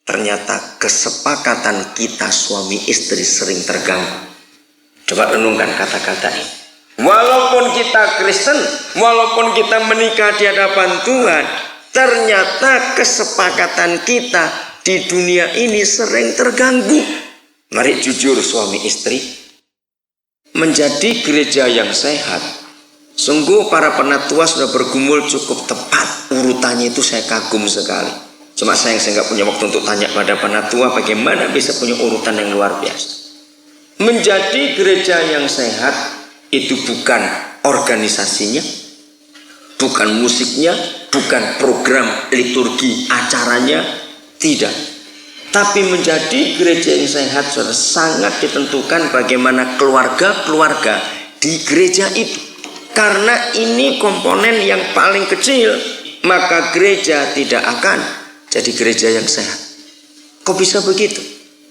ternyata kesepakatan kita suami istri sering terganggu. Coba renungkan kata-kata ini. Walaupun kita Kristen, walaupun kita menikah di hadapan Tuhan, ternyata kesepakatan kita di dunia ini sering terganggu. Mari jujur suami istri, menjadi gereja yang sehat. Sungguh para penatua sudah bergumul cukup tepat, urutannya itu saya kagum sekali. Cuma saya nggak punya waktu untuk tanya pada penatua bagaimana bisa punya urutan yang luar biasa. Menjadi gereja yang sehat itu bukan organisasinya, bukan musiknya, bukan program liturgi acaranya, tidak. Tapi menjadi gereja yang sehat sudah sangat ditentukan bagaimana keluarga-keluarga di gereja itu. Karena ini komponen yang paling kecil, maka gereja tidak akan jadi gereja yang sehat. Kok bisa begitu?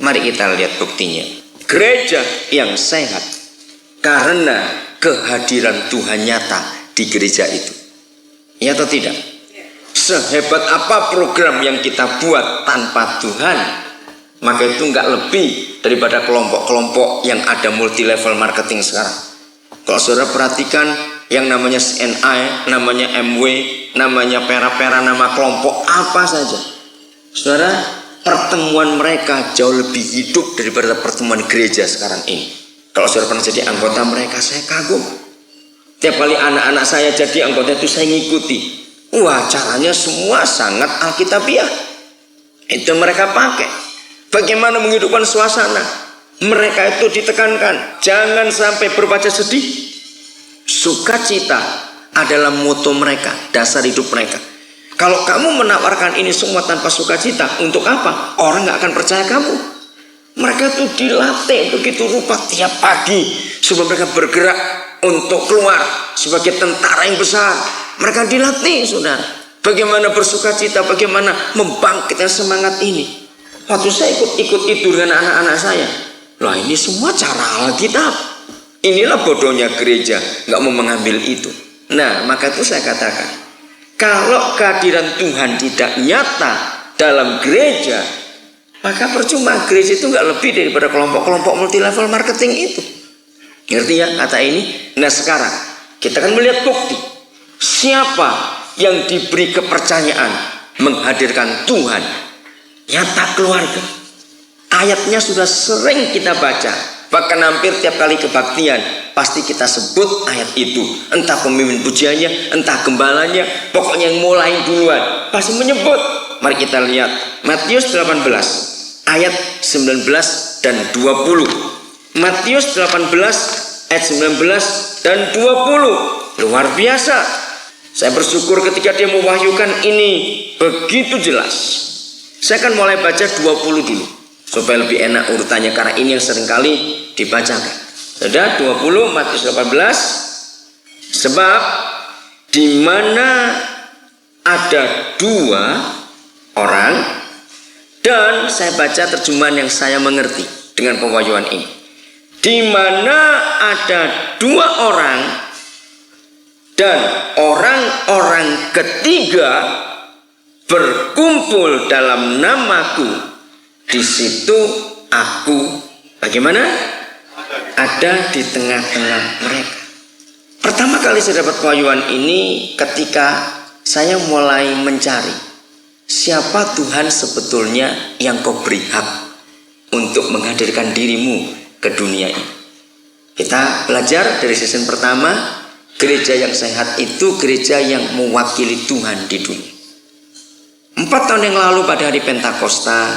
Mari kita lihat buktinya. Gereja yang sehat karena kehadiran Tuhan nyata di gereja itu. Ya atau tidak? Sehebat apa program yang kita buat tanpa Tuhan, maka itu nggak lebih daripada kelompok-kelompok yang ada multi level marketing sekarang. Kalau saudara perhatikan yang namanya CNI, namanya MW, namanya pera-pera, nama kelompok apa saja, saudara, pertemuan mereka jauh lebih hidup daripada pertemuan gereja sekarang ini. Kalau saudara pernah jadi anggota mereka, saya kagum. Tiap kali anak-anak saya jadi anggota itu saya ngikuti. Wah, caranya semua sangat alkitabiah. Itu mereka pakai. Bagaimana menghidupkan suasana? Mereka itu ditekankan, jangan sampai berbaca sedih. Sukacita adalah moto mereka, dasar hidup mereka. Kalau kamu menawarkan ini semua tanpa sukacita, untuk apa? Orang gak akan percaya kamu. Mereka itu dilatih begitu rupa tiap pagi supaya mereka bergerak untuk keluar sebagai tentara yang besar. Mereka dilatih, saudara. Bagaimana bersukacita, bagaimana membangkitkan semangat ini. Waktu saya ikut itu dengan anak-anak saya, lah ini semua cara Alkitab. Inilah bodohnya gereja, nggak mau mengambil itu. Nah, maka itu saya katakan, kalau kehadiran Tuhan tidak nyata dalam gereja, maka percuma. Gereja itu nggak lebih daripada kelompok-kelompok multi level marketing itu. Ngerti ya kata ini? Nah sekarang kita akan melihat bukti. Siapa yang diberi kepercayaan menghadirkan Tuhan nyata keluarga. Ayatnya sudah sering kita baca, bahkan hampir tiap kali kebaktian pasti kita sebut ayat itu. Entah pemimpin pujiannya, entah gembalanya, pokoknya yang mulai duluan pasti menyebut. Mari kita lihat Matius 18 ayat 19 dan 20. Matius 18 ayat 19 dan 20. Luar biasa. Saya bersyukur ketika dia mewahyukan ini begitu jelas. Saya akan mulai baca 20 dulu supaya lebih enak urutannya, karena ini yang seringkali dibacakan. Sudah 20 Matius 18. Sebab di mana ada dua orang, dan saya baca terjemahan yang saya mengerti dengan pewahyuan ini. Di mana ada dua orang dan orang-orang ketiga berkumpul dalam namaku, di situ aku bagaimana? Ada di tengah-tengah mereka. Pertama kali saya dapat pewahyuan ini ketika saya mulai mencari siapa Tuhan sebetulnya yang kau beri hak untuk menghadirkan dirimu ke dunia ini. Kita belajar dari season pertama, gereja yang sehat itu gereja yang mewakili Tuhan di dunia. 4 tahun yang lalu pada hari Pentakosta,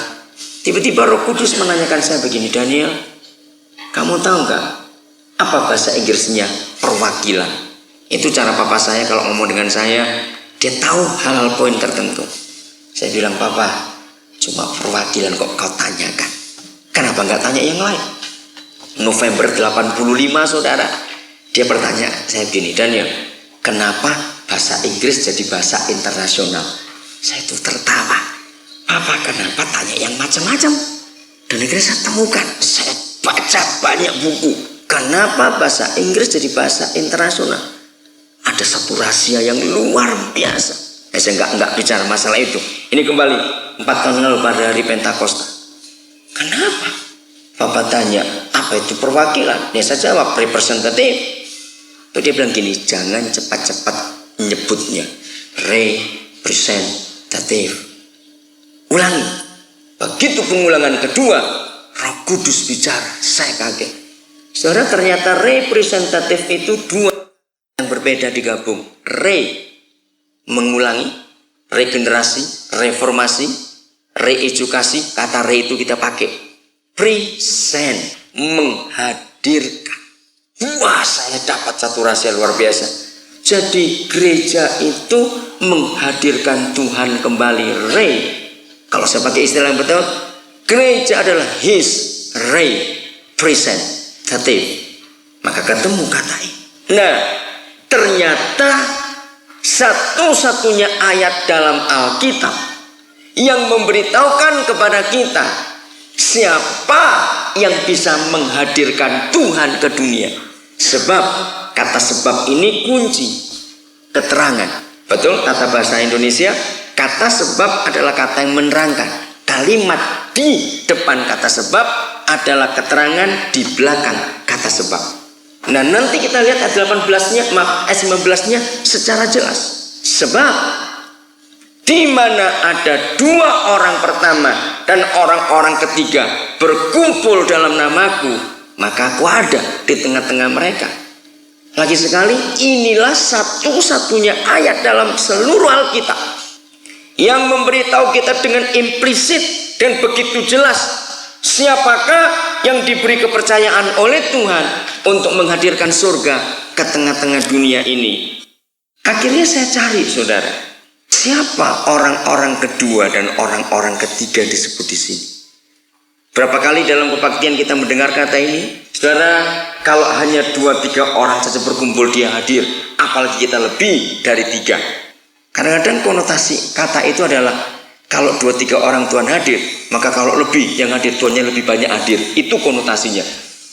tiba-tiba Roh Kudus menanyakan saya begini, Daniel, kamu tahu nggak apa bahasa Inggrisnya perwakilan? Itu cara papa saya kalau ngomong dengan saya, dia tahu hal-hal poin tertentu. Saya bilang, papa, cuma perwakilan kok kau tanyakan. Kenapa nggak tanya yang lain? November 85, saudara, dia bertanya saya begini, Daniel, kenapa bahasa Inggris jadi bahasa internasional? Saya itu tertawa. Papa, kenapa tanya yang macam-macam? Dan akhirnya saya temukan, saya baca banyak buku. Kenapa bahasa Inggris jadi bahasa internasional? Ada satu rahasia yang luar biasa. Saya enggak bicara masalah itu. Ini kembali 4 tahun lalu pada hari Pentakosta. Kenapa? Bapak tanya, apa itu perwakilan? Ya saya jawab, representatif. Lalu dia bilang gini, jangan cepat-cepat nyebutnya. Representatif. Ulangi. Begitu pengulangan kedua, Roh Kudus bicara. Saya kaget. Saudara, ternyata representatif itu 2 yang berbeda digabung. Mengulangi, regenerasi, reformasi, reedukasi. Kata re itu kita pakai. Present, menghadirkan. Wah, saya dapat satu rahasia luar biasa. Jadi gereja itu menghadirkan Tuhan kembali. Kalau saya pakai istilah yang betul, gereja adalah his representative. Maka ketemu kata ini. Nah, ternyata satu-satunya ayat dalam Alkitab yang memberitahukan kepada kita siapa yang bisa menghadirkan Tuhan ke dunia. Sebab, kata sebab ini kunci keterangan. Betul, kata bahasa Indonesia, kata sebab adalah kata yang menerangkan. Kalimat di depan kata sebab adalah keterangan di belakang kata sebab. Nah, nanti kita lihat ayat 18-nya, ayat 19-nya secara jelas. Sebab di mana ada 2 orang pertama dan orang-orang ketiga berkumpul dalam namaku, maka aku ada di tengah-tengah mereka. Lagi sekali, inilah satu-satunya ayat dalam seluruh Alkitab yang memberitahu kita dengan implisit dan begitu jelas siapakah yang diberi kepercayaan oleh Tuhan untuk menghadirkan surga ke tengah-tengah dunia ini. Akhirnya saya cari, saudara, siapa orang-orang kedua dan orang-orang ketiga disebut di sini. Berapa kali dalam kebaktian kita mendengar kata ini? Saudara, kalau hanya 2-3 orang saja berkumpul dia hadir, apalagi kita lebih dari 3. Kadang-kadang konotasi kata itu adalah kalau 2-3 orang Tuhan hadir, maka kalau lebih yang hadir Tuhannya lebih banyak hadir. Itu konotasinya.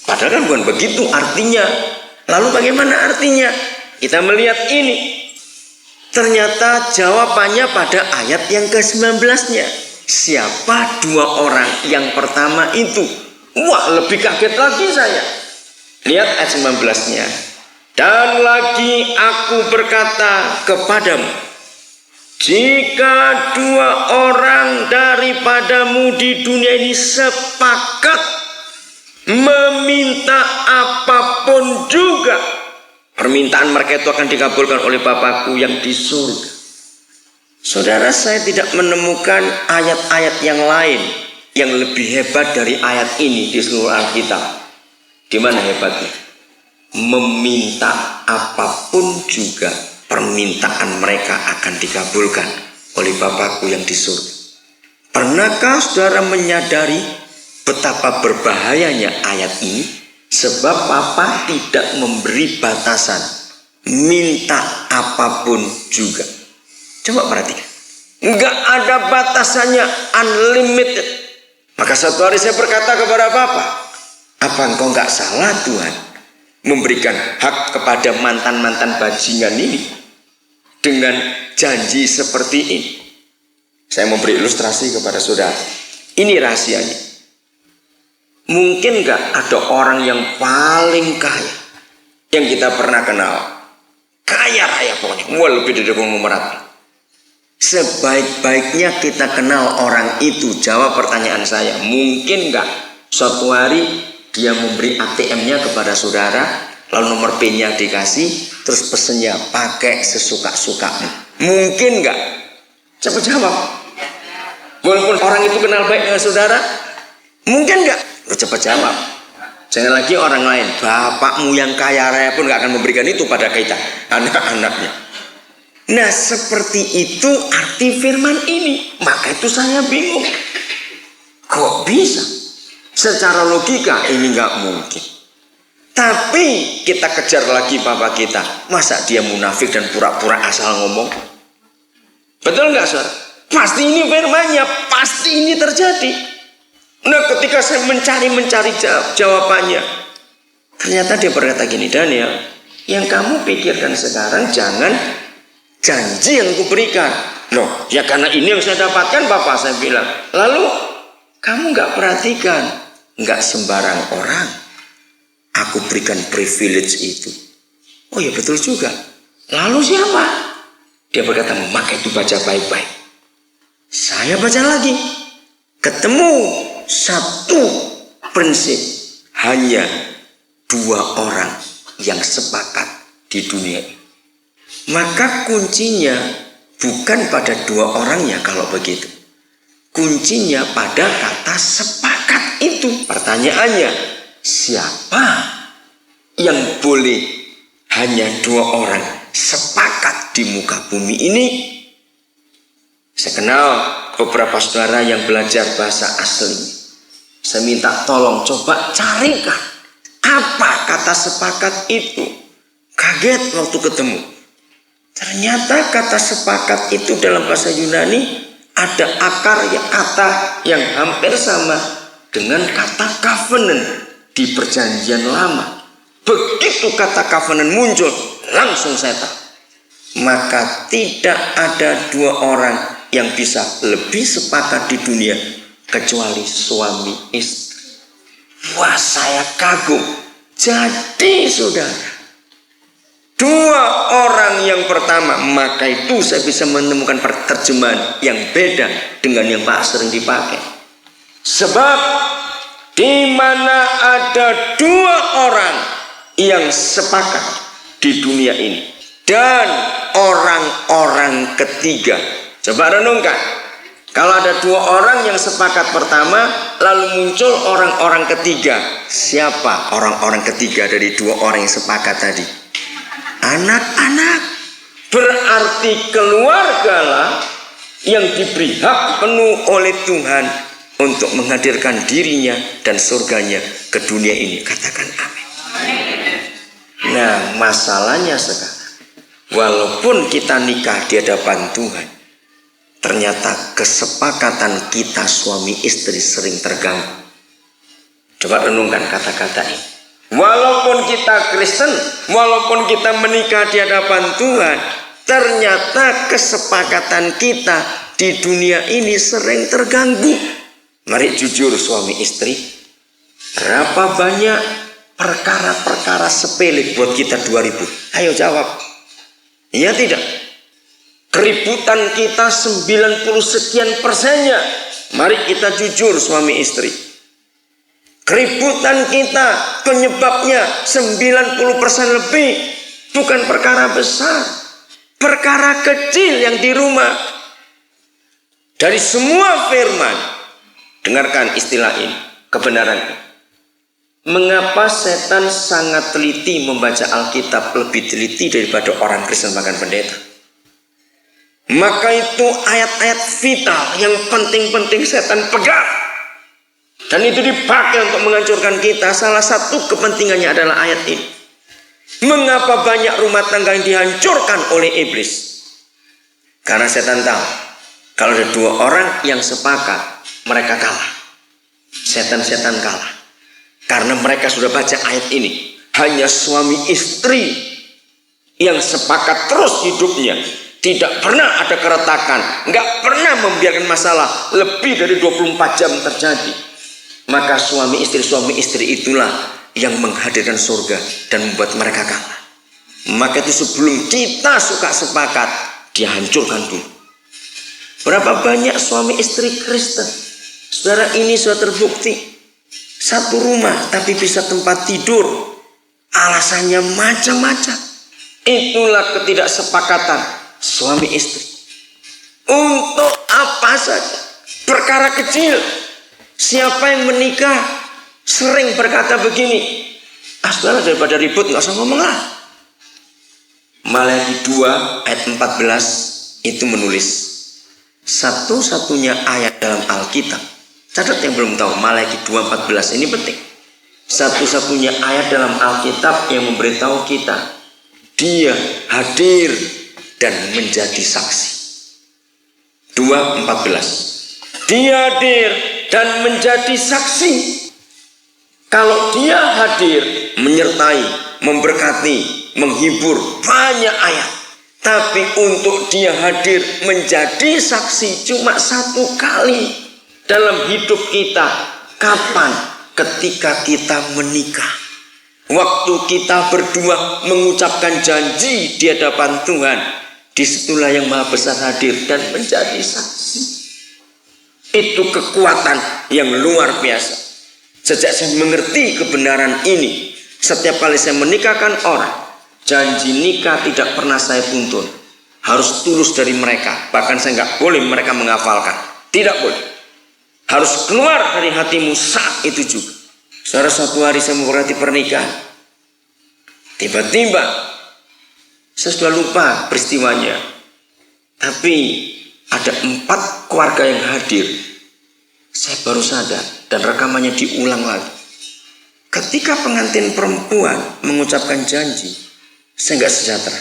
Padahal kan bukan begitu artinya. Lalu bagaimana artinya? Kita melihat ini. Ternyata jawabannya pada ayat yang ke-19-nya. Siapa 2 orang yang pertama itu? Wah, lebih kaget lagi saya. Lihat ayat 19-nya. Dan lagi aku berkata kepadamu, jika 2 orang daripadamu di dunia ini sepakat meminta apapun juga, permintaan mereka itu akan dikabulkan oleh Bapakku yang di surga. Saudara, saya tidak menemukan ayat-ayat yang lain yang lebih hebat dari ayat ini di seluruh Alkitab. Di mana hebatnya? Meminta apapun juga, permintaan mereka akan dikabulkan oleh Bapakku yang di surga. Pernahkah saudara menyadari betapa berbahayanya ayat ini? Sebab Bapa tidak memberi batasan, minta apapun juga. Coba perhatikan, enggak ada batasannya, unlimited. Maka satu hari saya berkata kepada Bapa, apa engkau enggak salah Tuhan memberikan hak kepada mantan-mantan bajingan ini dengan janji seperti ini? Saya memberi ilustrasi kepada saudara. Ini rahasianya. Mungkin gak ada orang yang paling kaya yang kita pernah kenal, kaya raya pokoknya, lebih dari konglomerat. Sebaik-baiknya kita kenal orang itu, jawab pertanyaan saya, mungkin gak suatu hari dia memberi ATM-nya kepada saudara, lalu nomor PIN-nya dikasih, terus pesennya pakai sesuka-sukamu? Mungkin gak? Coba jawab. Walaupun orang itu kenal baik dengan saudara, mungkin gak? Cepat jawab. Jangan lagi orang lain. Bapakmu yang kaya raya pun gak akan memberikan itu pada kita, anak-anaknya. Nah, seperti itu arti firman ini. Maka itu saya bingung. Kok bisa? Secara logika ini gak mungkin. Tapi kita kejar lagi Bapak kita. Masa dia munafik dan pura-pura asal ngomong? Betul gak, saudara? Pasti ini firmannya. Pasti ini terjadi. Nah, ketika saya mencari jawabannya, ternyata dia berkata gini, Daniel, yang kamu pikirkan sekarang jangan janji yang kuberikan. Loh, ya karena ini yang saya dapatkan Bapak, saya bilang. Lalu kamu gak perhatikan, gak sembarang orang aku berikan privilege itu. Oh ya betul juga. Lalu siapa? Dia berkata, maka itu baca baik-baik. Saya baca lagi, ketemu satu prinsip, hanya 2 orang yang sepakat di dunia ini. Maka kuncinya bukan pada 2 orangnya kalau begitu. Kuncinya pada kata sepakat itu. Pertanyaannya, siapa yang boleh hanya 2 orang sepakat di muka bumi ini? Saya kenal beberapa saudara yang belajar bahasa asli. Saya minta tolong coba carikan apa kata sepakat itu. Kaget waktu ketemu. Ternyata kata sepakat itu dalam bahasa Yunani ada akar kata yang hampir sama dengan kata covenant di perjanjian lama. Begitu kata covenant muncul, langsung saya tahu. Maka tidak ada 2 orang yang bisa lebih sepakat di dunia kecuali suami istri. Wah, saya kagum. Jadi saudara, 2 orang yang pertama, maka itu saya bisa menemukan terjemahan yang beda dengan yang Pak sering dipakai. Sebab di mana ada 2 orang yang sepakat di dunia ini dan orang-orang ketiga. Coba renungkan. Kalau ada 2 orang yang sepakat pertama, lalu muncul orang-orang ketiga. Siapa orang-orang ketiga dari 2 orang yang sepakat tadi? Anak-anak. Berarti keluargalah yang diberi hak penuh oleh Tuhan untuk menghadirkan dirinya dan surganya ke dunia ini. Katakan amin. Nah, masalahnya sekarang, walaupun kita nikah di hadapan Tuhan, ternyata kesepakatan kita suami istri sering terganggu. Coba renungkan kata-kata ini. Walaupun kita Kristen, walaupun kita menikah di hadapan Tuhan, ternyata kesepakatan kita di dunia ini sering terganggu. Mari jujur suami istri, berapa banyak perkara-perkara sepele buat kita 2000? Ayo jawab. Iya tidak? Keributan kita 90 sekian persennya. Mari kita jujur suami istri. Keributan kita penyebabnya 90% lebih bukan perkara besar, perkara kecil yang di rumah. Dari semua firman, dengarkan istilah ini, kebenaran ini. Mengapa setan sangat teliti membaca Alkitab, lebih teliti daripada orang Kristen bahkan pendeta? Maka itu ayat-ayat vital yang penting-penting setan pegang. Dan itu dipakai untuk menghancurkan kita. Salah satu kepentingannya adalah ayat ini. Mengapa banyak rumah tangga yang dihancurkan oleh iblis? Karena setan tahu, kalau ada 2 orang yang sepakat, mereka kalah. Setan-setan kalah. Karena mereka sudah baca ayat ini. Hanya suami istri yang sepakat terus hidupnya. Tidak pernah ada keretakan. Nggak pernah membiarkan masalah lebih dari 24 jam terjadi. Maka suami istri itulah yang menghadirkan surga dan membuat mereka kalah. Maka itu sebelum kita suka sepakat, dihancurkan dulu. Berapa banyak suami istri Kristen, saudara, ini sudah terbukti. Satu rumah tapi bisa tempat tidur, alasannya macam-macam. Itulah ketidaksepakatan suami istri. Untuk apa saja, perkara kecil. Siapa yang menikah sering berkata begini, saudara, daripada ribut nggak usah ngomong lah. Maleakhi 2 ayat 14 itu menulis satu-satunya ayat dalam Alkitab. Catat yang belum tahu, Maleakhi 2:14 ini penting. Satu-satunya ayat dalam Alkitab yang memberitahu kita Dia hadir dan menjadi saksi. 2:14. Dia hadir dan menjadi saksi. Kalau dia hadir, menyertai, memberkati, menghibur, banyak ayat. Tapi untuk dia hadir menjadi saksi cuma satu kali dalam hidup kita. Kapan? Ketika kita menikah. Waktu kita berdua mengucapkan janji di hadapan Tuhan. Disitulah yang Maha Besar hadir dan menjadi saksi. Itu kekuatan yang luar biasa. Sejak saya mengerti kebenaran ini, setiap kali saya menikahkan orang, janji nikah tidak pernah saya tuntun. Harus tulus dari mereka. Bahkan saya nggak boleh mereka menghafalkan. Tidak boleh. Harus keluar dari hatimu saat itu juga. Saudara, suatu hari saya memberkati pernikahan. Tiba-tiba saya sudah lupa peristiwanya. Tapi ada 4 keluarga yang hadir. Saya baru sadar dan rekamannya diulang lagi. Ketika pengantin perempuan mengucapkan janji, saya nggak sejahtera.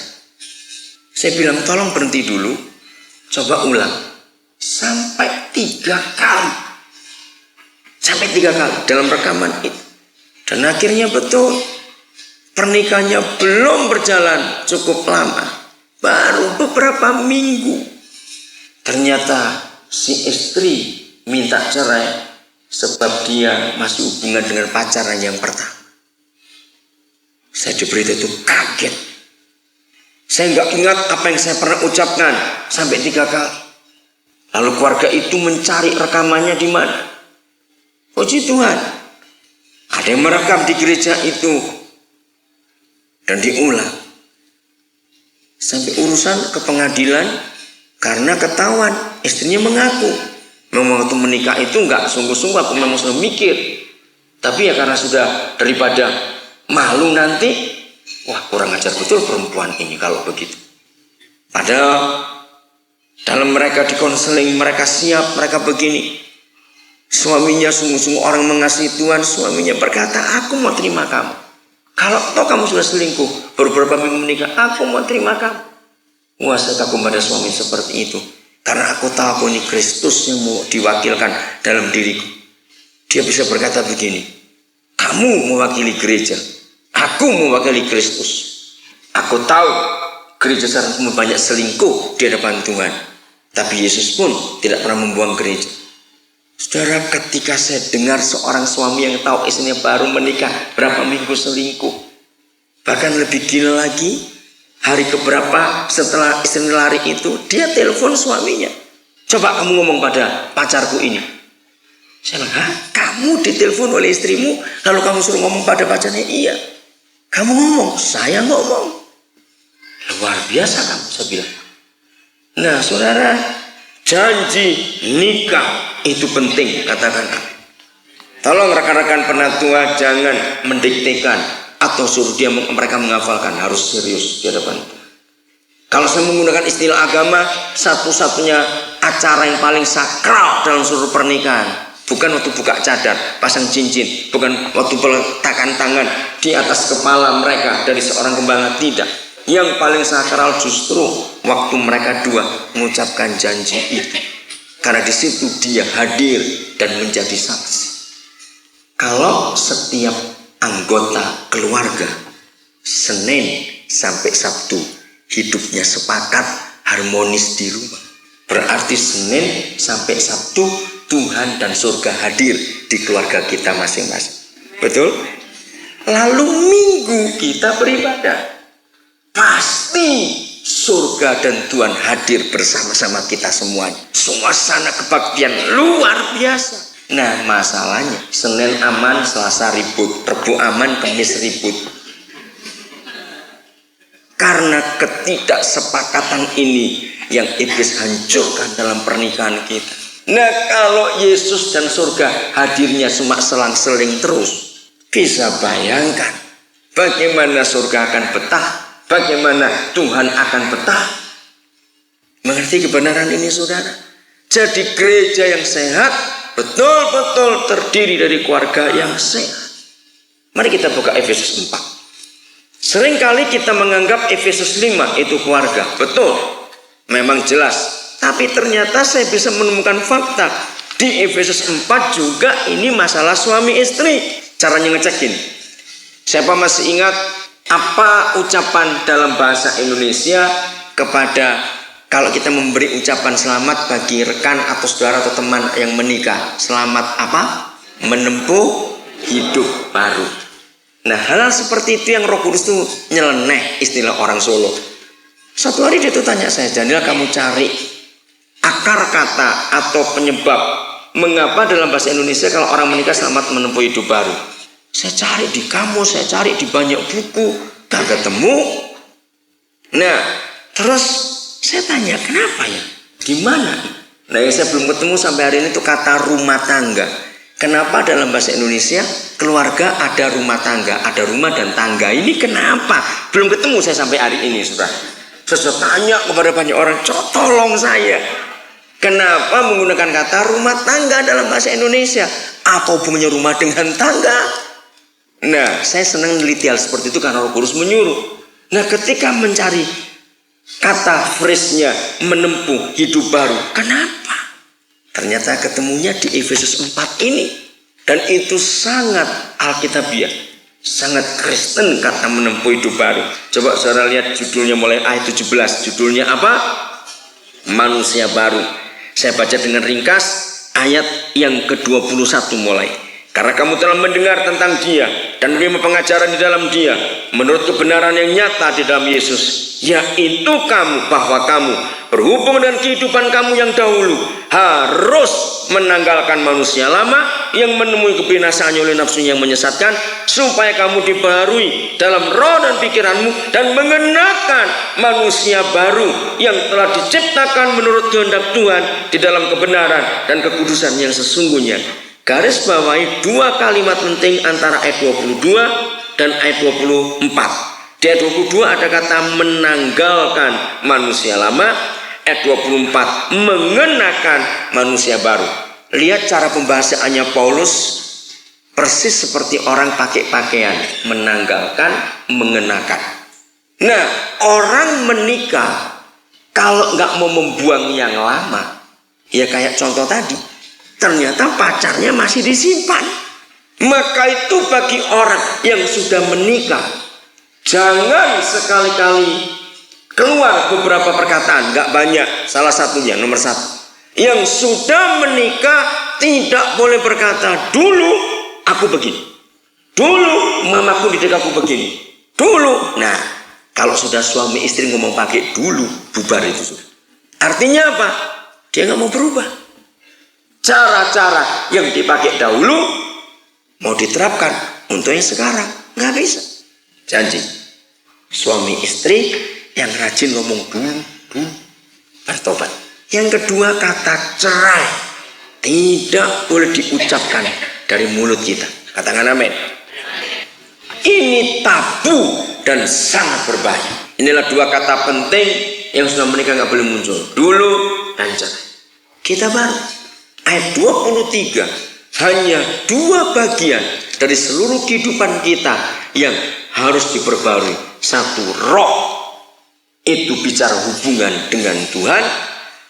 Saya bilang, tolong berhenti dulu, coba ulang. Sampai 3 kali. Sampai 3 kali dalam rekaman itu. Dan akhirnya betul, pernikahannya belum berjalan cukup lama. Baru beberapa minggu. Ternyata si istri minta cerai sebab dia masih hubungan dengan pacaran yang pertama. Saya diberita itu kaget. Saya nggak ingat apa yang saya pernah ucapkan sampai 3 kali. Lalu keluarga itu mencari rekamannya di mana. Puji Tuhan, ada yang merekam di gereja itu dan diulang. Sampai urusan ke pengadilan karena ketahuan istrinya mengaku memang waktu menikah itu nggak sungguh-sungguh, aku memang sudah mikir. Tapi ya karena sudah daripada malu nanti, wah kurang ajar betul perempuan ini kalau begitu. Padahal dalam mereka dikonseling, mereka siap, mereka begini. Suaminya sungguh-sungguh orang mengasihi Tuhan. Suaminya berkata, aku mau terima kamu. Kalau toh kamu sudah selingkuh, beberapa minggu menikah, aku mau terima kamu. Wah, saya kagum pada suami seperti itu. Karena aku tahu aku ini Kristus yang mau diwakilkan dalam diriku. Dia bisa berkata begini, kamu mewakili gereja, aku mewakili Kristus. Aku tahu gereja sekarang banyak selingkuh di hadapan Tuhan. Tapi Yesus pun tidak pernah membuang gereja. Saudara, ketika saya dengar seorang suami yang tahu istrinya baru menikah berapa minggu selingkuh, bahkan lebih gila lagi, hari keberapa setelah istri lari itu, dia telepon suaminya. Coba kamu ngomong pada pacarku ini. Saya bilang, hah? Kamu ditelepon oleh istrimu, lalu kamu suruh ngomong pada pacarnya? Iya. Kamu ngomong, saya ngomong. Luar biasa kamu, saya bilang. Nah, saudara, janji nikah itu penting, katakan. Tolong rekan-rekan penatua jangan mendiktekan atau suruh mereka menghafalkan, harus serius di hadapan. Kalau saya menggunakan istilah agama, satu-satunya acara yang paling sakral dalam seluruh pernikahan, bukan waktu buka cadar, pasang cincin, bukan waktu peletakan tangan di atas kepala mereka dari seorang gembala, tidak. Yang paling sakral justru waktu mereka dua mengucapkan janji itu. Karena di situ dia hadir dan menjadi saksi. Kalau setiap anggota keluarga Senin sampai Sabtu hidupnya sepakat harmonis di rumah, berarti Senin sampai Sabtu Tuhan dan surga hadir di keluarga kita masing-masing. Betul? Lalu Minggu kita beribadah, pasti surga dan Tuhan hadir bersama-sama kita semuanya. Suasana kebaktian luar biasa. Nah, masalahnya Senin aman, Selasa ribut, Rebu aman, Kamis ribut. Karena ketidaksepakatan ini yang iblis hancurkan dalam pernikahan kita. Nah, kalau Yesus dan surga hadirnya cuma selang-seling terus, bisa bayangkan bagaimana surga akan betah, bagaimana Tuhan akan betah. Mengerti kebenaran ini, saudara? Jadi gereja yang sehat betul-betul terdiri dari keluarga yang sehat. Mari kita buka Efesus 4. Seringkali kita menganggap Efesus 5 itu keluarga. Betul, memang jelas. Tapi ternyata saya bisa menemukan fakta. Di Efesus 4 juga ini masalah suami istri. Caranya ngecekin. Siapa masih ingat apa ucapan dalam bahasa Indonesia kepada kalau kita memberi ucapan selamat bagi rekan atau saudara atau teman yang menikah. Selamat apa? Menempuh hidup baru. Nah, hal seperti itu yang Roh Kudus itu nyeleneh, istilah orang Solo. Satu hari dia tuh tanya saya, Daniel, kamu cari akar kata atau penyebab mengapa dalam bahasa Indonesia kalau orang menikah selamat menempuh hidup baru. Saya cari di kamus, saya cari di banyak buku, gak ketemu. Nah, terus saya tanya, kenapa ya? Gimana? Nah, yang saya belum ketemu sampai hari ini itu kata rumah tangga. Kenapa dalam bahasa Indonesia keluarga ada rumah tangga, ada rumah dan tangga? Ini kenapa? Belum ketemu saya sampai hari ini, saudara. Saya tanya kepada banyak orang, tolong saya. Kenapa menggunakan kata rumah tangga dalam bahasa Indonesia? Apa hubungannya rumah dengan tangga? Nah, saya senang meneliti hal seperti itu karena Roh Kudus menyuruh. Nah, ketika mencari kata phrase-nya menempuh hidup baru, kenapa? Ternyata ketemunya di Efesus 4 ini. Dan itu sangat alkitabiah, sangat Kristen kata menempuh hidup baru. Coba saudara lihat judulnya mulai ayat 17. Judulnya apa? Manusia baru. Saya baca dengan ringkas ayat yang ke-21 mulai. Karena kamu telah mendengar tentang Dia dan menerima pengajaran di dalam Dia menurut kebenaran yang nyata di dalam Yesus, yaitu bahwa kamu berhubung dengan kehidupan kamu yang dahulu harus menanggalkan manusia lama yang menemui kebinasaannya oleh nafsunya yang menyesatkan, supaya kamu dibaharui dalam roh dan pikiranmu dan mengenakan manusia baru yang telah diciptakan menurut kehendak Tuhan di dalam kebenaran dan kekudusan yang sesungguhnya. Garis bawahi dua kalimat penting antara ayat 22 dan ayat 24. Di ayat 22 ada kata menanggalkan manusia lama. Ayat 24 mengenakan manusia baru. Lihat cara pembahasannya Paulus persis seperti orang pakai pakaian. Menanggalkan, mengenakan. Nah, orang menikah kalau nggak mau membuang yang lama, ya kayak contoh tadi, ternyata pacarnya masih disimpan. Maka itu bagi orang yang sudah menikah, jangan sekali-kali keluar beberapa perkataan, gak banyak. Salah satunya, nomor 1, yang sudah menikah tidak boleh berkata, dulu aku begini, dulu mamaku didik aku begini, dulu. Nah, kalau sudah suami istri ngomong pakai dulu, bubar itu. Artinya apa? Dia gak mau berubah. Cara-cara yang dipakai dahulu mau diterapkan untuk yang sekarang, nggak bisa. Janji suami istri yang rajin ngomong dulu bertobat. Yang kedua, kata cerai tidak boleh diucapkan dari mulut kita. Katakan amin. Ini tabu dan sangat berbahaya. Inilah dua kata penting yang sudah menikah nggak boleh muncul, dulu dan cerai. Kita baru ayat 23, hanya dua bagian dari seluruh kehidupan kita yang harus diperbarui. Satu, roh, itu bicara hubungan dengan Tuhan.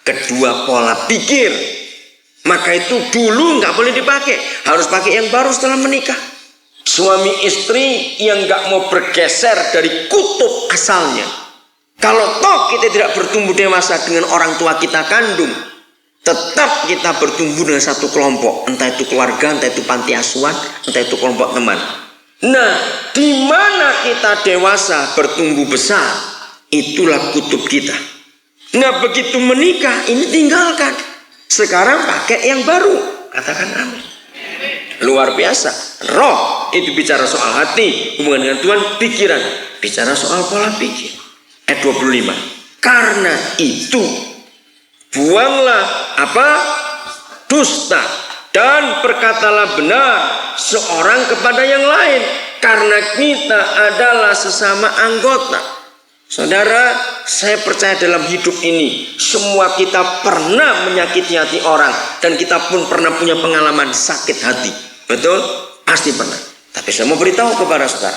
Kedua, pola pikir. Maka itu dulu nggak boleh dipakai, harus pakai yang baru setelah menikah. Suami istri yang nggak mau bergeser dari kutub asalnya. Kalau toh kita tidak bertumbuh dewasa dengan orang tua kita kandung, tetap kita bertumbuh dengan satu kelompok, entah itu keluarga, entah itu panti asuhan, entah itu kelompok teman. Nah, di mana kita dewasa bertumbuh besar, itulah kutub kita. Nah, begitu menikah, ini tinggalkan. Sekarang pakai yang baru. Katakan amin. Luar biasa. Roh itu bicara soal hati, hubungan dengan Tuhan. Pikiran bicara soal pola pikir. Ayat 25. Karena itu buanglah apa? Dusta, dan berkatalah benar seorang kepada yang lain, karena kita adalah sesama anggota. Saudara, saya percaya dalam hidup ini semua kita pernah menyakiti hati orang, dan kita pun pernah punya pengalaman sakit hati. Betul? Pasti pernah. Tapi saya mau beritahu kepada saudara,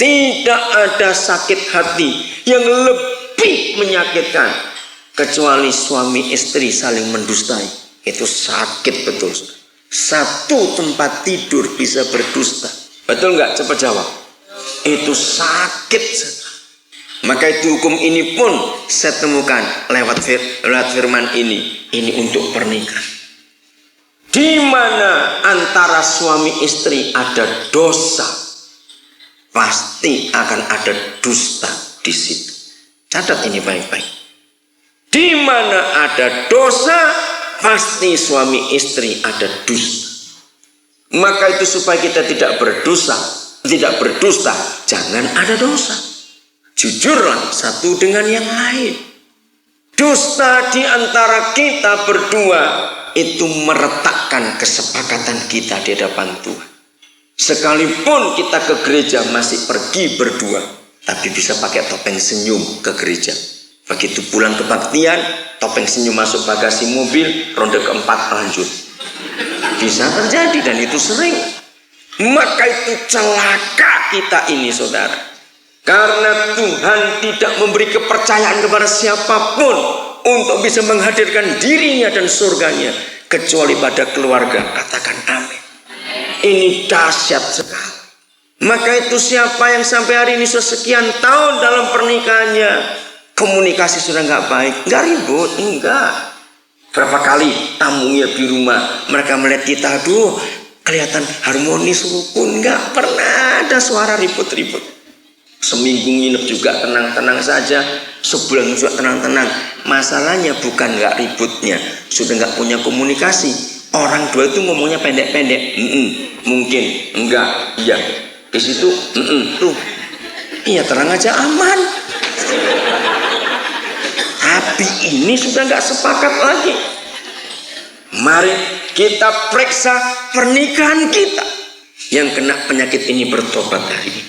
tidak ada sakit hati yang lebih menyakitkan kecuali suami istri saling mendustai. Itu sakit betul. Satu tempat tidur bisa berdusta. Betul nggak? Cepat jawab. Itu sakit. Maka itu hukum ini pun saya temukan lewat firman ini. Ini untuk pernikahan. Di mana antara suami istri ada dosa, pasti akan ada dusta di situ. Catat ini baik-baik. Di mana ada dosa, pasti suami istri ada dusta. Maka itu supaya kita tidak berdusta, jangan ada dosa. Jujurlah satu dengan yang lain. Dusta di antara kita berdua itu meretakkan kesepakatan kita di hadapan Tuhan. Sekalipun kita ke gereja masih pergi berdua, tapi bisa pakai topeng senyum ke gereja. Begitu pulang kebaktian, topeng senyum masuk bagasi mobil, ronde keempat lanjut. Bisa terjadi dan itu sering. Maka itu celaka kita ini, saudara. Karena Tuhan tidak memberi kepercayaan kepada siapapun untuk bisa menghadirkan dirinya dan surganya kecuali pada keluarga. Katakan amin. Ini dahsyat sekali. Maka itu siapa yang sampai hari ini sudah sekian tahun dalam pernikahannya, komunikasi sudah nggak baik, nggak ribut, enggak. Berapa kali tamu nginep di rumah, mereka melihat kita, aduh kelihatan harmonis, rukun, nggak pernah ada suara ribut-ribut. Seminggu nginep juga tenang-tenang saja, sebulan juga tenang-tenang. Masalahnya bukan nggak ributnya, sudah nggak punya komunikasi. Orang dua itu ngomongnya pendek-pendek. Mungkin, enggak, iya. Di situ, tuh, iya terang aja aman. Tapi ini sudah nggak sepakat lagi. Mari kita periksa pernikahan kita. Yang kena penyakit ini bertobat hari ini.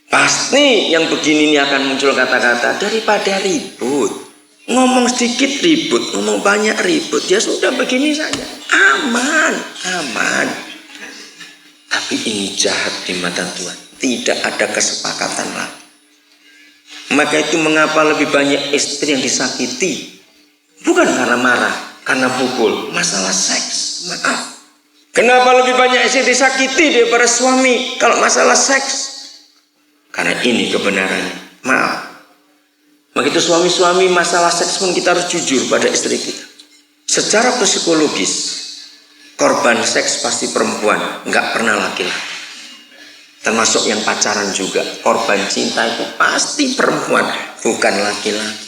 Pasti yang begini ini akan muncul kata-kata daripada ribut. Ngomong sedikit ribut, ngomong banyak ribut. Ya sudah begini saja. Aman. Tapi ini jahat di mata Tuhan. Tidak ada kesepakatan lagi. Maka itu mengapa lebih banyak istri yang disakiti. Bukan karena marah, karena pukul. Masalah seks. Maaf. Kenapa lebih banyak istri disakiti daripada suami kalau masalah seks? Karena ini kebenarannya. Maaf. Begitu suami-suami masalah seks pun kita harus jujur pada istri kita. Secara psikologis, korban seks pasti perempuan, nggak pernah laki-laki. Termasuk yang pacaran juga, korban cinta itu pasti perempuan, bukan laki-laki.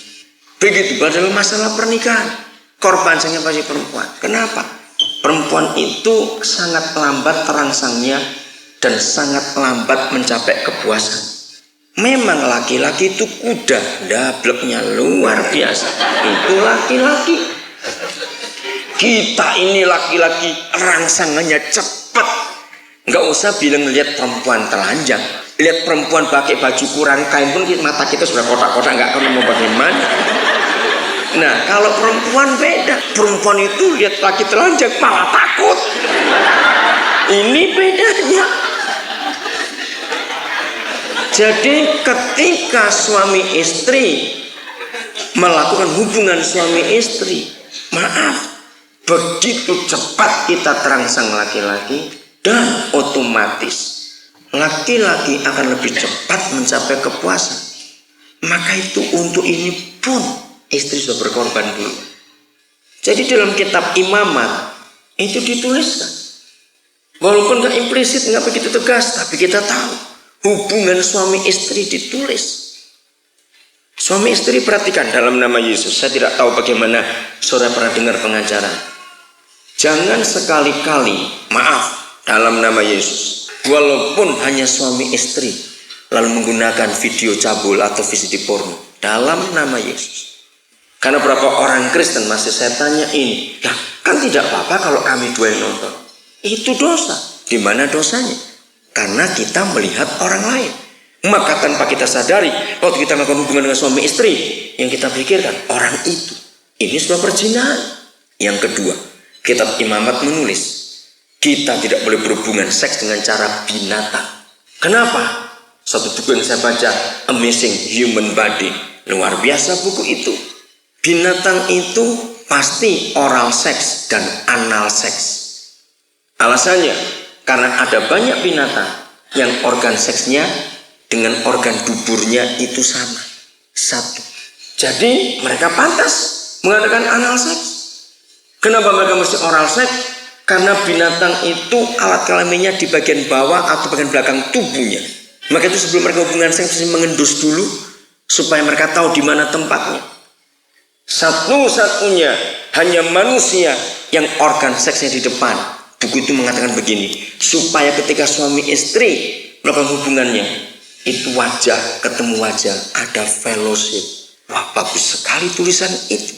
Begitu dalam masalah pernikahan, korbannya pasti perempuan. Kenapa? Perempuan itu sangat lambat terangsangnya dan sangat lambat mencapai kepuasan. Memang laki-laki itu kuda, dableknya luar biasa. Itu laki-laki. Kita ini laki-laki rangsangannya cepat. Nggak usah bilang lihat perempuan telanjang. Lihat perempuan pakai baju kurang kain pun mata kita sudah kotak-kotak, nggak tahu mau bagaimana. Nah kalau perempuan beda. Perempuan itu lihat laki telanjang malah takut. Ini bedanya. Jadi ketika suami istri melakukan hubungan suami istri, maaf, begitu cepat kita terangsang laki-laki dan otomatis laki-laki akan lebih cepat mencapai kepuasan. Maka itu untuk ini pun istri sudah berkorban dulu. Jadi dalam kitab Imamat itu dituliskan, walaupun nggak implisit, nggak begitu tegas, tapi kita tahu. Hubungan suami istri ditulis. Suami istri perhatikan dalam nama Yesus. Saya tidak tahu bagaimana saudara pernah dengar pengajaran. Jangan sekali-kali, maaf, dalam nama Yesus, walaupun hanya suami istri, lalu menggunakan video cabul atau VCD porno dalam nama Yesus. Karena berapa orang Kristen masih saya tanya ini, ya kan tidak apa-apa kalau kami dua yang nonton. Itu dosa. Di mana dosanya? Karena kita melihat orang lain. Maka tanpa kita sadari, waktu kita melakukan hubungan dengan suami istri, yang kita pikirkan orang itu, ini sudah perzinahan. Yang kedua, kitab Imamat menulis, kita tidak boleh berhubungan seks dengan cara binatang. Kenapa? Satu buku yang saya baca, Amazing Human Body, luar biasa buku itu. Binatang itu pasti oral seks dan anal seks. Alasannya, karena ada banyak binatang yang organ seksnya dengan organ duburnya itu sama. Satu. Jadi mereka pantas mengadakan anal seks. Kenapa mereka mesti oral seks? Karena binatang itu alat kelaminnya di bagian bawah atau bagian belakang tubuhnya. Maka itu sebelum mereka hubungan seks mesti mengendus dulu supaya mereka tahu di mana tempatnya. Satu-satunya hanya manusia yang organ seksnya di depan. Buku itu mengatakan begini, supaya ketika suami istri melakukan hubungannya, itu wajah ketemu wajah, ada fellowship. Wah, bagus sekali tulisan itu.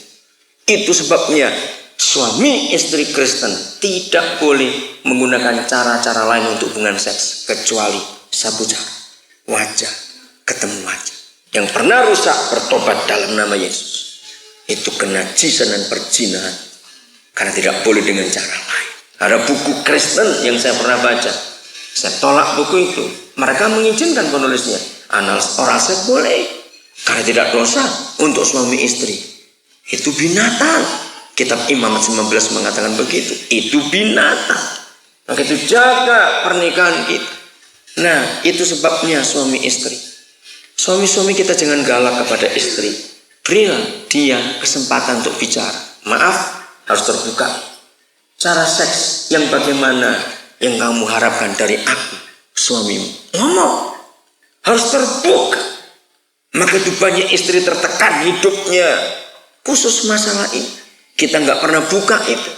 Itu sebabnya suami istri Kristen tidak boleh menggunakan cara-cara lain untuk hubungan seks kecuali satu cara, wajah ketemu wajah. Yang pernah rusak bertobat dalam nama Yesus. Itu kenajisan dan perzinahan karena tidak boleh dengan cara lain. Ada buku Kristen yang saya pernah baca, saya tolak buku itu. Mereka mengizinkan penulisnya anal oral seks boleh karena tidak dosa untuk suami istri. Itu binatang. Kitab Imamat 19 mengatakan begitu. Itu binatang. Maka itu jaga pernikahan kita. Nah, itu sebabnya suami istri. Suami-suami kita jangan galak kepada istri. Berilah dia kesempatan untuk bicara. Maaf, harus terbuka. Cara seks yang bagaimana yang kamu harapkan dari aku, suamimu. Ngomong. Harus terbuka. Maka itu banyak istri tertekan hidupnya. Khusus masalah ini. Kita nggak pernah buka itu.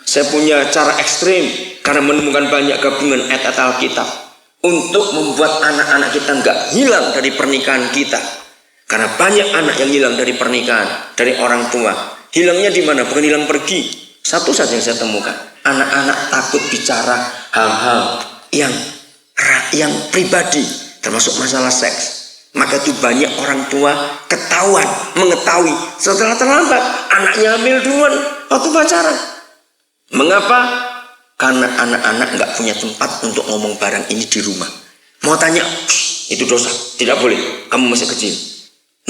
Saya punya cara ekstrim karena menemukan banyak gabungan ayat Alkitab untuk membuat anak-anak kita nggak hilang dari pernikahan kita. Karena banyak anak yang hilang dari pernikahan, dari orang tua. Hilangnya di mana? Bukan hilang pergi. Satu saja yang saya temukan. Anak-anak takut bicara hal-hal yang pribadi, termasuk masalah seks. Maka itu banyak orang tua mengetahui setelah terlambat anaknya hamil duluan waktu pacaran. Mengapa? Karena anak-anak nggak punya tempat untuk ngomong barang ini di rumah. Mau tanya, itu dosa, tidak boleh, kamu masih kecil.